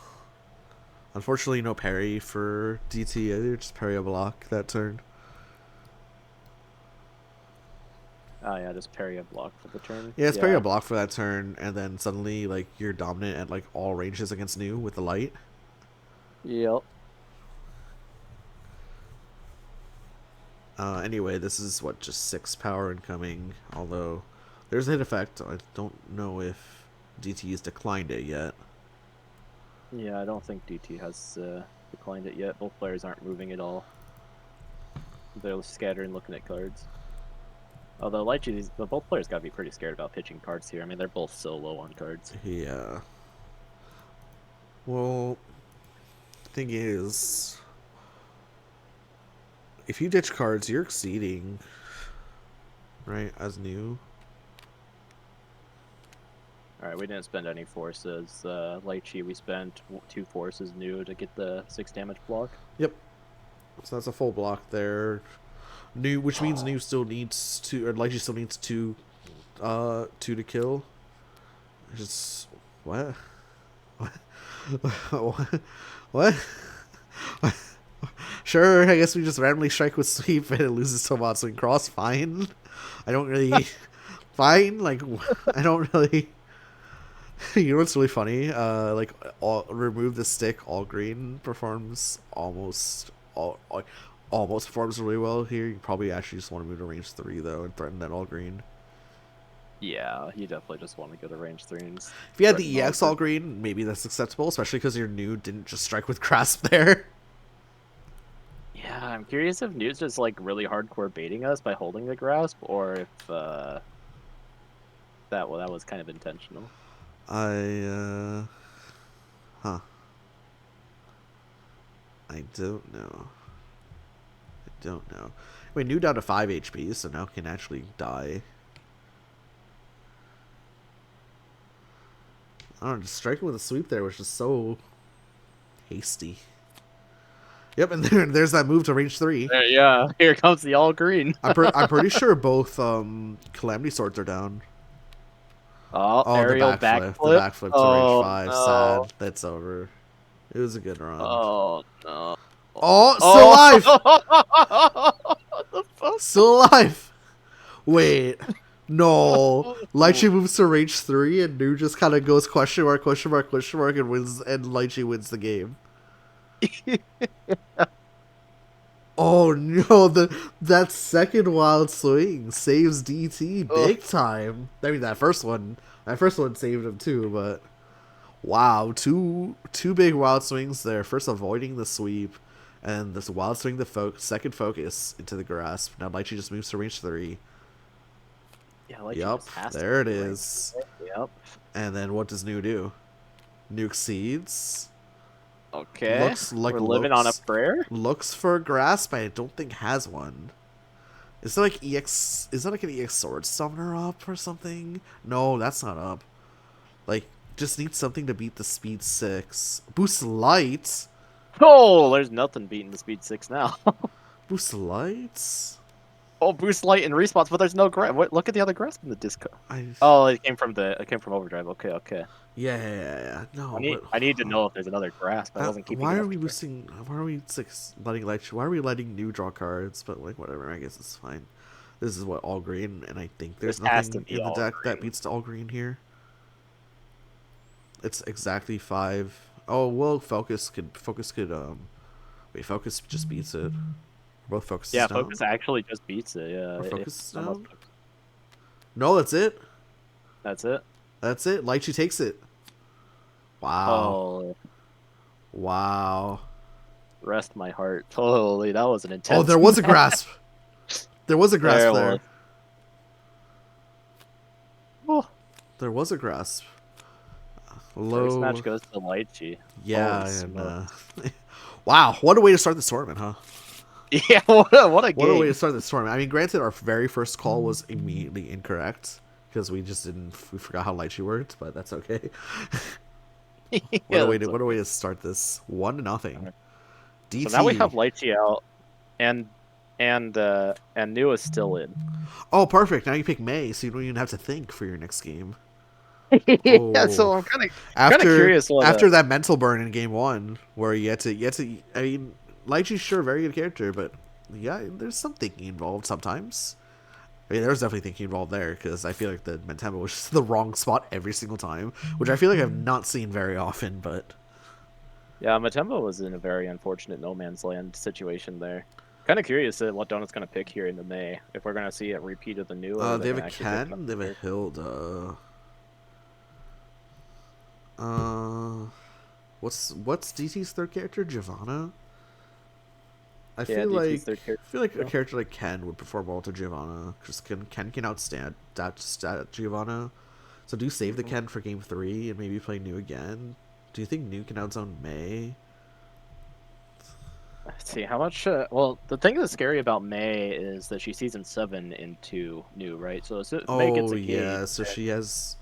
Unfortunately, no parry for DT either. Just parry a block that turn. Oh yeah, just parry a block for the turn. Yeah, it's parry a block for that turn, and then suddenly like you're dominant at like all ranges against new with the light. Yep. Anyway, this is what just 6 power incoming. Although there's a hit effect. I don't know if DT has declined it yet. Yeah, I don't think DT has declined it yet. Both players aren't moving at all. They're scattering, looking at cards. Although Lychee, both players gotta be pretty scared about pitching cards here. I mean, they're both so low on cards. Yeah. Well, thing is, if you ditch cards, you're exceeding, right? As new. Alright, we didn't spend any forces. Lychee, we spent 2 forces new to get the 6 damage block. Yep. So that's a full block there. New, which means new still needs to, or Lychee still needs 2 to kill. Just what? What? Sure, I guess we just randomly strike with sweep and it loses to Matsu and cross. Fine. I don't really. Fine. Like I don't really. You know what's really funny? Like remove the stick. All green performs almost performs really well here. You probably actually just want to move to range 3 though and threaten that all green. Yeah, you definitely just want to go to range 3 and If you had threaten the all EX all group. green, maybe that's acceptable, especially because your new didn't just strike with grasp there. Yeah, I'm curious if Newt's just like really hardcore baiting us by holding the grasp, or if that was kind of intentional. Huh. I don't know. I don't know. Wait, new down to 5 HP, so now can actually die. I don't know, just striking with a sweep there was just so hasty. Yep, and there's that move to range 3. Yeah, here comes the all green. I'm pretty sure both Calamity Swords are down. Oh, Oh, aerial the backflip. backflip to range Oh 5. no. Sad. That's over. It was a good run. Oh no. Oh, still Oh, alive! what the fuck? Still alive! Wait. No. Lychee moves to range 3 and New just kind of goes question mark, question mark, question mark, and wins, and Lychee wins the game. Oh no, that second wild swing saves DT Oh, big time. I mean that first one saved him too, but wow, two big wild swings there. First avoiding the sweep, and this wild swing the second focus into the grasp. Now Lychee just moves to range 3. yeah, like she Yup, just has to there move it to range. is. Yep. And then what does New do? Nuke seeds. Okay, we're living on a prayer. Looks for a grasp. I don't think has one. Is that like EX? Is that like an EX sword summoner up or something? No, that's not up. Like, just needs something to beat the speed 6. Boost light. Oh, there's nothing beating the speed 6 now. Boost lights. Oh, boost light and response, but there's no grasp. Look at the other grasp in the disco. I Oh, it came from overdrive. Okay, okay. yeah. No, but I need to know if there's another grasp. I wasn't keeping why are enough we track. boosting? Why are we like, letting light? Why are we letting New draw cards? But like whatever. I guess it's fine. This is what all green, and I think This there's has to nothing be in the all deck that green. beats all green here. It's exactly 5. Oh well, focus could wait, focus just beats it. Both focuses Yeah, focus down. actually just beats it. Yeah, Or it focus is almost. down. No, that's it. That's it. That's it. Lychee takes it. Wow. Oh, Wow. rest my heart. Holy, that was an Oh, intense there was a match. grasp. There was a grasp There was. there. Oh, There was a grasp. first Low. match goes to Lychee. Holy Yeah, and smokes. wow, what a way to start this tournament, huh? Yeah, what a What a way to game. start this tournament. I mean, granted, our very first call was immediately incorrect because we just didn't we forgot how Lychee worked, but that's okay. Yeah, that's What a way okay. to start this. 1-0. So now we have DT. Lychee out, and and New is still in. Oh, perfect. Now you pick May, so you don't even have to think for your next game. Yeah, Oh, so I'm kind of curious what after that mental burn in game 1, where you had to. I mean, Lychee's sure a very good character, but yeah, there's some thinking involved sometimes. I mean, there was definitely thinking involved there because I feel like the Mentemba was just the wrong spot every single time, which I feel like I've not seen very often. But Yeah, Matemba was in a very unfortunate no man's land situation there. Kind of curious at what Donut's gonna pick here in the May. If we're gonna see a repeat of the New, or they they're have a gonna actually pick Ken, they have a something. Hilda. Uh, what's DT's third character? Giovanna. Yeah, DT's third I feel like a character. character like Ken would perform well to Giovanna. Because Ken can outstand that stat Giovanna. So do save the Mm-hmm. Ken for game 3 and maybe play New again. Do you think New can outzone May? Let's see how much. Well, the thing that's scary about May is that she's season 7 into New, right? So if May gets Oh a cage, yeah, so then she has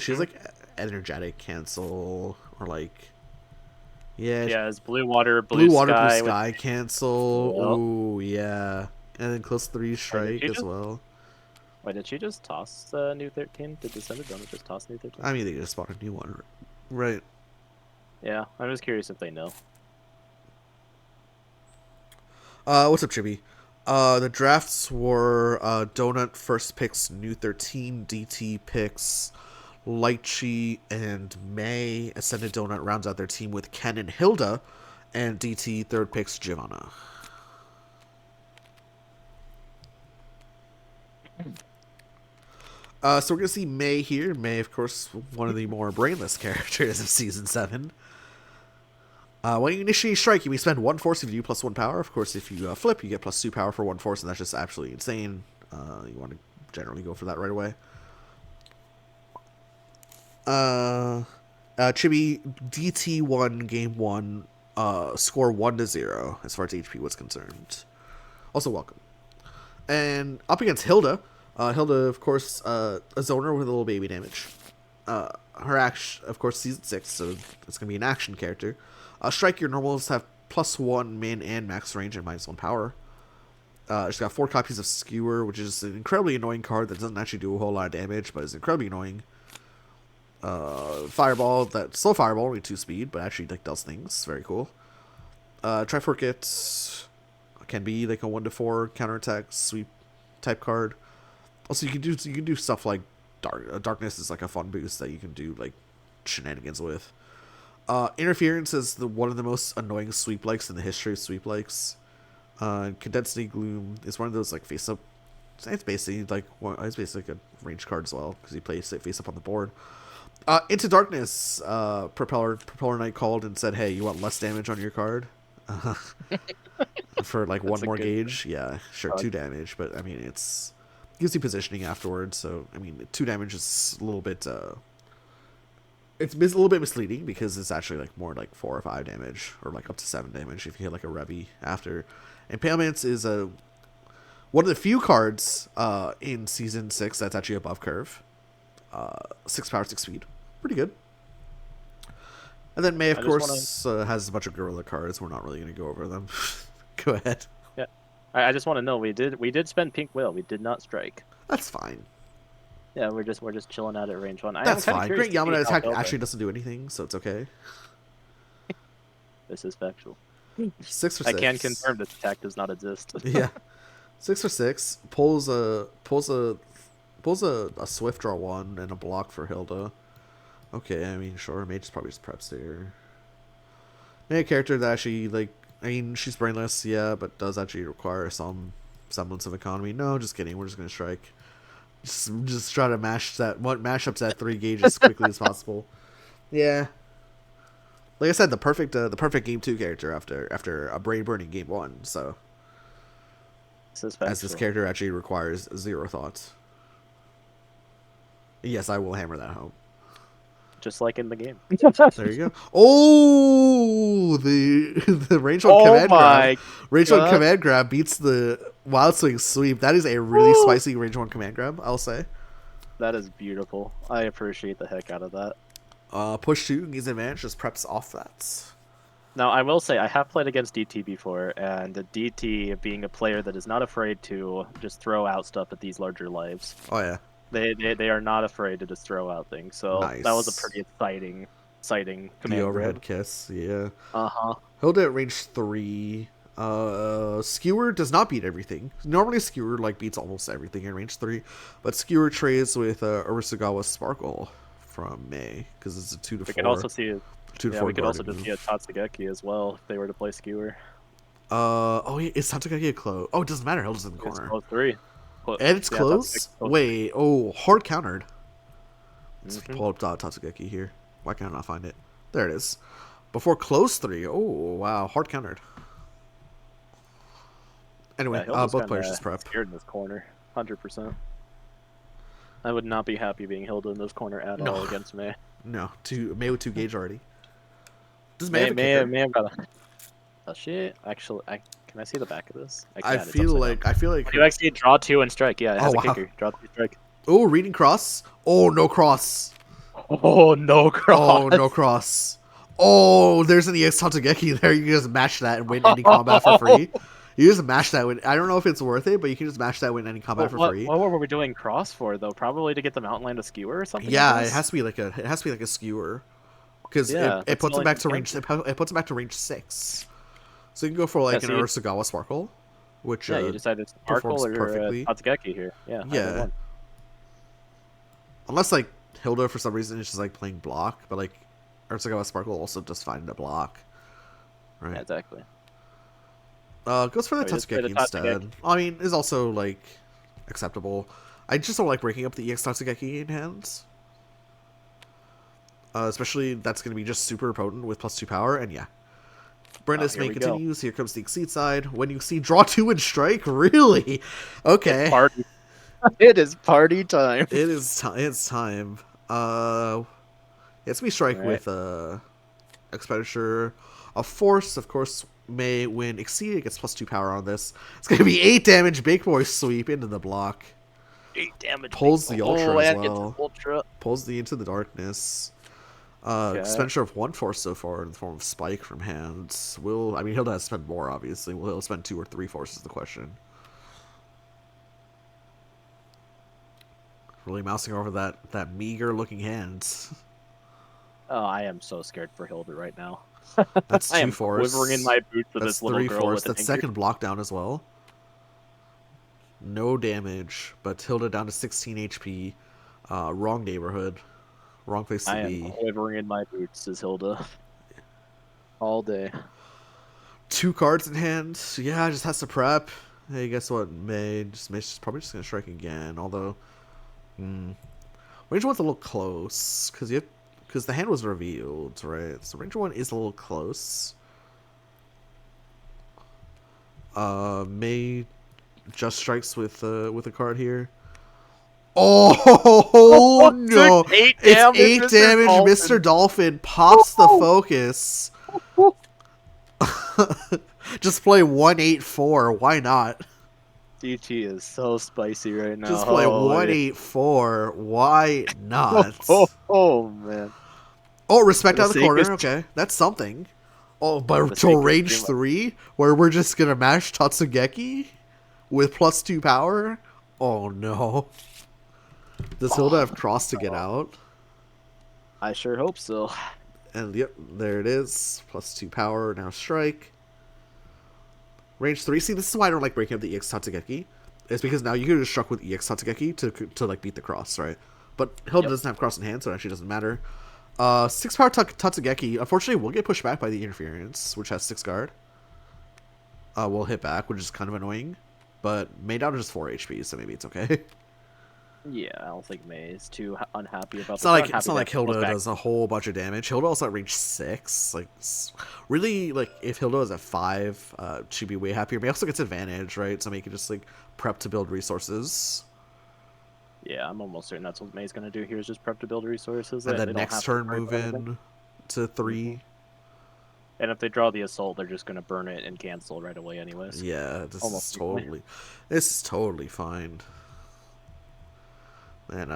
Mhm. like energetic cancel or like yeah, She has Blue Water, blue Blue water blue Sky, which. sky cancel. Yep. Oh yeah, and then close 3 Wait, did strike she as just? well. Wait, did she just toss New 13? Did Descended Donut just toss New 13? I mean they just spawned a new one, right? Yeah, I'm just curious if they know. What's up, Chibi? The drafts were Donut first picks New 13, DT picks Lychee and May. Ascended Donut rounds out their team with Ken and Hilda, and DT third picks Giovanna. So we're gonna see May here. May, of course, one of the more brainless characters of season 7. When you initiate strike, you may spend 1 force if you do +1 power. Of course, if you flip, you get +2 power for 1 force, and that's just absolutely insane. You want to generally go for that right away. Chibi, DT1 game 1, score 1-0 as far as HP was concerned. Also welcome. And up against Hilda. Hilda, of course, a zoner with a little baby damage. Her action, of course, season 6, so it's gonna be an action character. Strike, your normals have +1 min and max range and -1 power. She's got 4 copies of Skewer, which is an incredibly annoying card that doesn't actually do a whole lot of damage, but is incredibly annoying. Fireball, that slow fireball, only 2 speed, but actually like does things. Very cool. Triforkit can be like a 1-4 counterattack sweep type card. Also, you can do stuff like darkness is like a fun boost that you can do like shenanigans with. Interference is one of the most annoying sweep likes in the history of sweep likes. Condensed Gloom is one of those like face up. It's basically like a range card as well because you play face up on the board. Into Darkness, Propeller Knight called and said, "Hey, you want less damage on your card?" For like 1 more gauge. Yeah, sure, 2 damage, but I mean it gives you positioning afterwards. So I mean 2 damage is a little bit. It's a little bit misleading because it's actually like more like 4 or 5 damage, or like up to 7 damage if you hit like a Revy after. Impalements is one of the few cards in season 6 that's actually above curve. 6 power, 6 speed, pretty good. And then May, of course, has a bunch of gorilla cards. We're not really going to go over them. Go ahead. Yeah, I just want to know we did spend Pink Whale. We did not strike. That's fine. Yeah, we're just chilling out at range 1. That's fine. Great Yamada attack actually doesn't do anything, so it's okay. This is factual. 6 for 6. I can confirm this attack does not exist. Yeah, 6 for 6 pulls a swift draw 1 and a block for Hilda. Okay, I mean sure, Mage probably just preps there. A character that actually like, I mean she's brainless, yeah, but does actually require some semblance of economy. No, just kidding. We're just gonna strike. Just try to mash up that 3 gauge as quickly as possible. Yeah. Like I said, the perfect game 2 character after a brain burning game 1. So, as this character actually requires 0 thoughts. Yes, I will hammer that home. Just like in the game. There you go. Oh, the range 1 command grab. Range 1 command grab beats the Wild Swing sweep. That is a really spicy range 1 command grab, I'll say. That is beautiful. I appreciate the heck out of that. Push 2 gives advantage, just preps off that. Now, I will say, I have played against DT before, and DT being a player that is not afraid to just throw out stuff at these larger lives. Oh, yeah. They are not afraid to just throw out things, so nice. That was a pretty exciting command. The overhead kiss, yeah. Uh-huh. Hilda at range 3. Skewer does not beat everything. Normally Skewer like beats almost everything in range 3, but Skewer trades with Urusagawa Sparkle from May because it's a 2-4. We could also see it. 2-4. We could also just see a Tatsugeki as well if they were to play Skewer. Oh yeah, is Tatsugeki a close? Oh, it doesn't matter. Hilda's in the corner. It's close 3. And it's close? Wait, hard countered. Let's pull up Tatsugeki here. Why can't I not find it? There it is. Before close 3. Oh, wow. Hard countered. Anyway, both players just prep. Scared in this corner. 100%. I would not be happy being Hilda in this corner at all against May. No. May with 2 gauge already. Does May have got a... Oh, shit. Actually, can I see the back of this? I feel like you actually draw 2 and strike. Yeah, it has a kicker. Draw 2 strike. Oh, reading cross. Oh, no cross. Oh, no cross. Oh, no cross. Oh, there's an EX Tatsugeki there. You can just mash that and win any combat for free. You just mash that win. I don't know if it's worth it, but you can just mash that win any combat for free. What were we doing cross for though? Probably to get the mountain land to skewer or something. Yeah, it has to be like a skewer because it puts it back to range. It puts it back to range 6. So you can go for like an Urusagawa Sparkle, which you decided Sparkle or Tatsugeki here. Yeah. Unless like Hilda for some reason is just like playing block, but like Urusagawa Sparkle also just find a block. Right. Yeah, exactly. Goes for the Tatsugeki instead. I mean, is also like acceptable. I just don't like breaking up the EX Tatsugeki in hands. Especially that's going to be just super potent with +2 power, and yeah. Brandis May continues. Here comes the Exceed side. When you see draw 2 and strike, really? Okay. It's party. It is party time. It's time. It's me strike with expenditure of force. Of course, May win Exceed. It gets +2 power on this. It's going to be 8 damage. Big boy sweep into the block. 8 damage. Pulls the ultra as well. Ultra. Pulls the Into the Darkness. Expenditure of 1 force so far in the form of Spike from hands. He'll have to spend more, obviously. Will he'll spend 2 or 3 forces is the question. Really mousing over that meager looking hands. Oh, I am so scared for Hilda right now. That's 2 force. Quivering in my boots with That's this little 3 girl force. with That's second block down as well. No damage, but Hilda down to 16 HP. Wrong neighborhood. Wrong place to be. I am quivering in my boots, says Hilda. All day. 2 cards in hand. Yeah, just has to prep. Hey, guess what? May's probably just gonna strike again. Although, Ranger 1's a little close because the hand was revealed, right? So Ranger 1 is a little close. May just strikes with a card here. Oh no! It's 8 damage. Mr. Dolphin pops the focus. Just play 184. Why not? DT is so spicy right now. Just play 184. Why not? Oh man. Oh, respect out of the corner. Okay, that's something. Oh, but to range 3, where we're just gonna mash Tatsugeki with +2 power. Oh no. Does Hilda have cross to get out? I sure hope so. And yep, there it is. +2 power, now strike. Range 3. See, this is why I don't like breaking up the EX Tatsugeki. It's because now you can just struck with EX Tatsugeki to like beat the cross, right? But Hilda doesn't have cross in hand, so it actually doesn't matter. 6 power Tatsugeki, unfortunately, will get pushed back by the interference, which has 6 guard. Will hit back, which is kind of annoying. But May down to just 4 HP, so maybe it's okay. Yeah, I don't think May is too unhappy about. It's not like Hilda does a whole bunch of damage. Hilda also at range 6. Like, really, like if Hilda is at 5, she'd be way happier. May also gets advantage, right? So May can just like prep to build resources. Yeah, I'm almost certain that's what May's gonna do here is just prep to build resources. And then next turn move in to 3. And if they draw the assault, they're just gonna burn it and cancel right away, anyways. Yeah, this is totally fine. And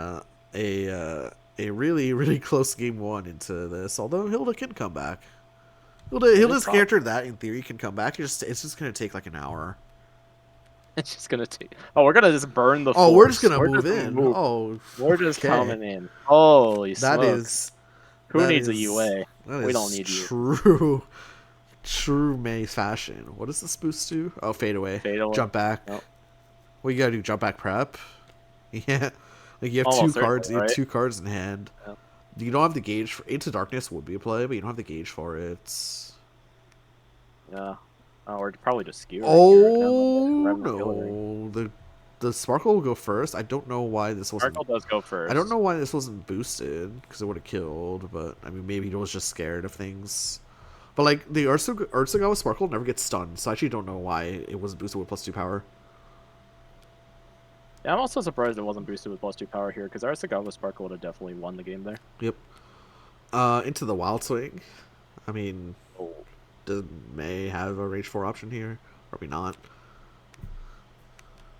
a really, really close game 1 into this. Although Hilda can come back. Hilda's character that in theory can come back. It's just gonna take like an hour. It's just gonna take. Oh, we're gonna just burn the. Oh, we're just gonna move in. Oh, we're just coming in. Holy that smokes! Who needs a UA? We don't need you. True May fashion. What does this boost do? Oh, fade away. Jump back. Oh. What you gotta do? Jump back prep. Yeah. Like you have almost 2 cards. Right? You have 2 cards in hand. Yeah. You don't have the gauge for Into Darkness would be a play, but you don't have the gauge for it. Yeah. Oh, we're probably just skew. Oh no! The Sparkle will go first. I don't know why this wasn't. Sparkle does go first. I don't know why this wasn't boosted because it would have killed. But I mean, maybe he was just scared of things. But like the Urtsugawa Sparkle never gets stunned, so I actually don't know why it wasn't boosted with +2 power. Yeah, I'm also surprised it wasn't boosted with +2 power here, because Arasagawa Sparkle would have definitely won the game there. Yep. Into the Wild Swing. I mean, does May have a range 4 option here? Probably not.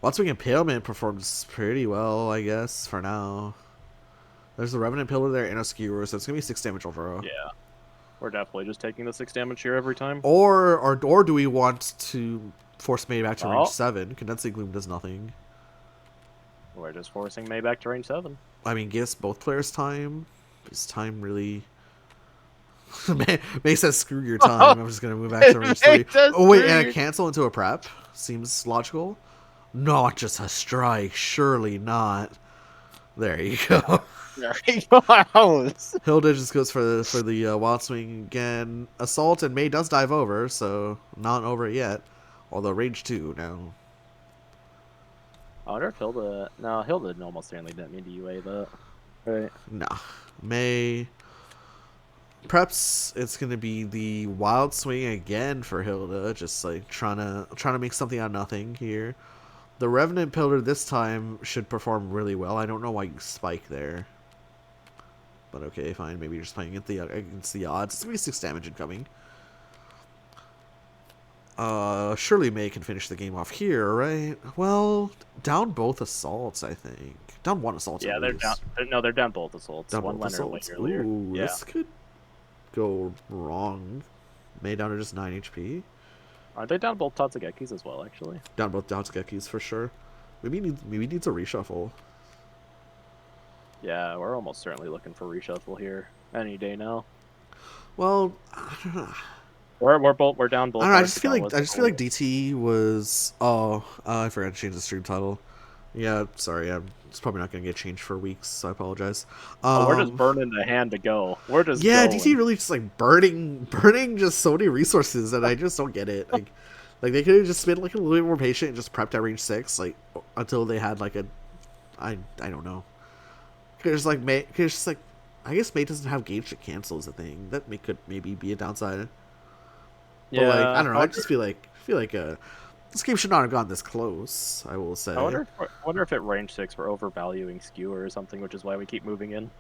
Wild Swing Impalement performs pretty well, I guess, for now. There's the Revenant Pillar there and a Skewer, so it's going to be 6 damage overall. Yeah. We're definitely just taking the 6 damage here every time. Or do we want to force May back to range 7? Condensing Gloom does nothing. We're just forcing May back to range 7. I mean, gives both players time. Is time really... May says, screw your time. I'm just going to move back to range 3. Oh, wait, and a cancel into a prep? Seems logical. Not just a strike. Surely not. There you go. There he goes. Hilda just goes for the Wild Swing again. Assault, and May does dive over, so not over yet. Although range 2 now. I wonder if Hilda. No, Hilda almost certainly didn't mean to UA that. Right. Nah. May. Perhaps it's gonna be the wild swing again for Hilda, just like trying to make something out of nothing here. The Revenant Pillar this time should perform really well. I don't know why you spike there. But okay, fine. Maybe you're just playing against the odds. It's gonna be 6 damage incoming. Surely May can finish the game off here, right? Well, down both assaults, I think. Down one assault. Yeah, they're down. No, they're down both assaults. Down One both went assaults. earlier. Ooh, Yeah. this could go wrong. May down to just 9 HP. Aren't they down both Tatsugekis as well, actually? Down both Downsgekis for sure. Maybe needs a reshuffle. Yeah, we're almost certainly looking for reshuffle here any day now. Well, I don't know. We're down both. I don't know. I just feel like DT was. Oh, I forgot to change the stream title. Yeah, sorry. It's probably not gonna get changed for weeks, so I apologize. We're just burning the hand to go. We're just yeah. going. DT really just like burning just so many resources, and I just don't get it. Like they could have just been like a little bit more patient and just prepped at range 6, like until they had like a. I don't know. Cause like May, cause just like I guess May doesn't have gauge to cancel is a thing that could maybe be a downside. But Yeah, like I don't know, I just feel like this game should not have gone this close. I will say. I wonder if at range 6 we're overvaluing skewer or something, which is why we keep moving in.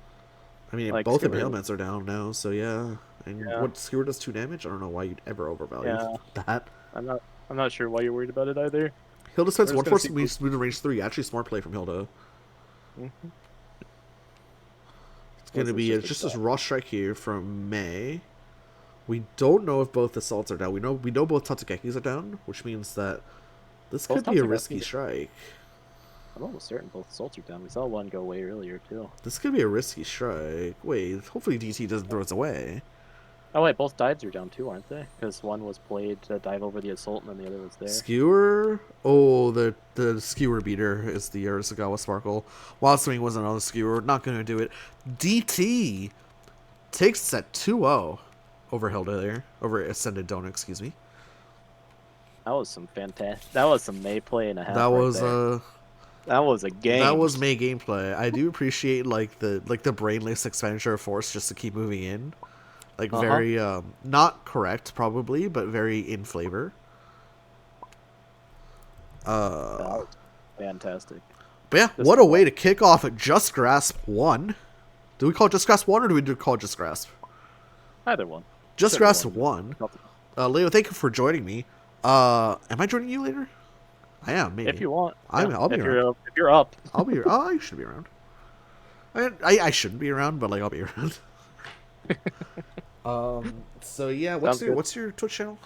I mean, like, both skewer. impalements are down now, so yeah. And Yeah. what skewer does 2 damage? I don't know why you'd ever overvalue that. I'm not sure why you're worried about it either. Hilda spends We're one just force gonna see- move to range 3. Actually, smart play from Hilda. Mhm. It's gonna be just this raw strike here from May. We don't know if both assaults are down. We know both Tatsugekis are down, which means that this Both could be a Tatsugekis risky are- strike. I'm almost certain both assaults are down. We saw one go away earlier too. This could be a risky strike. Wait, hopefully DT doesn't throw us away. Oh wait, both dives are down too, aren't they? Because one was played to dive over the assault, and then the other was there. Skewer? Oh, the skewer beater is the Arasagawa Sparkle. Wild Swing wasn't on the skewer. Not going to do it. DT takes us at 2-0 over Hilda there. Over AscendedDonut, excuse me. That was some fantastic. That was some May play and a half. That was that was a game. That was May gameplay. I do appreciate like the brainless expenditure of force just to keep moving in. Like very not correct probably, but very in flavor. That was fantastic. But yeah, what a way to kick off at Just Grasp 1. Do we call it Just Grasp 1 or do we call it Just Grasp? Either one. Just Grasp 1. Leo, thank you for joining me. Am I joining you later? I am, maybe. If you want. I'll be around. If you're up. I'll be. Oh, I should be around. I shouldn't be around, but like I'll be around. So yeah, what's your Twitch channel?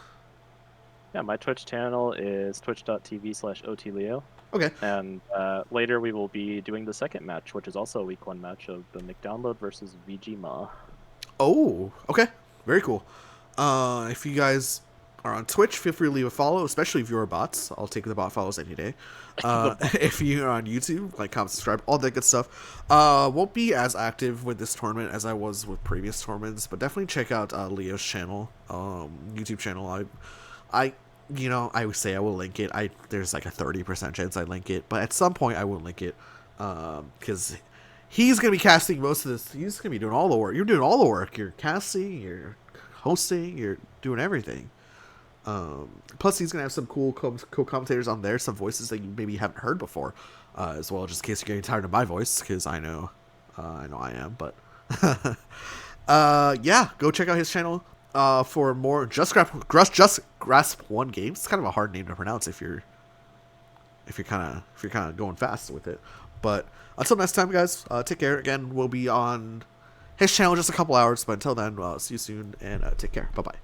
Yeah, my Twitch channel is twitch.tv/oTleo. Okay. And later we will be doing the second match, which is also a week 1 match of the McDownload versus VGMA. Oh, okay. Very cool. If you guys are on Twitch, feel free to leave a follow, especially if you're bots. I'll take the bot follows any day. If you're on YouTube, like, comment, subscribe, all that good stuff. Won't be as active with this tournament as I was with previous tournaments, but definitely check out Leo's channel, YouTube channel. I would say I will link it. There's like a 30% chance I link it, but at some point I will link it, because he's gonna be casting most of this. He's gonna be doing all the work. You're doing all the work. You're casting. You're hosting. You're doing everything. Plus, he's gonna have some cool co-commentators on there, some voices that you maybe haven't heard before, as well. Just in case you're getting tired of my voice, because I know I am. But yeah, go check out his channel for more Just Grasp 1 games. It's kind of a hard name to pronounce if you're kind of going fast with it. But until next time, guys, take care. Again, we'll be on his channel in just a couple hours. But until then, see you soon and take care. Bye bye.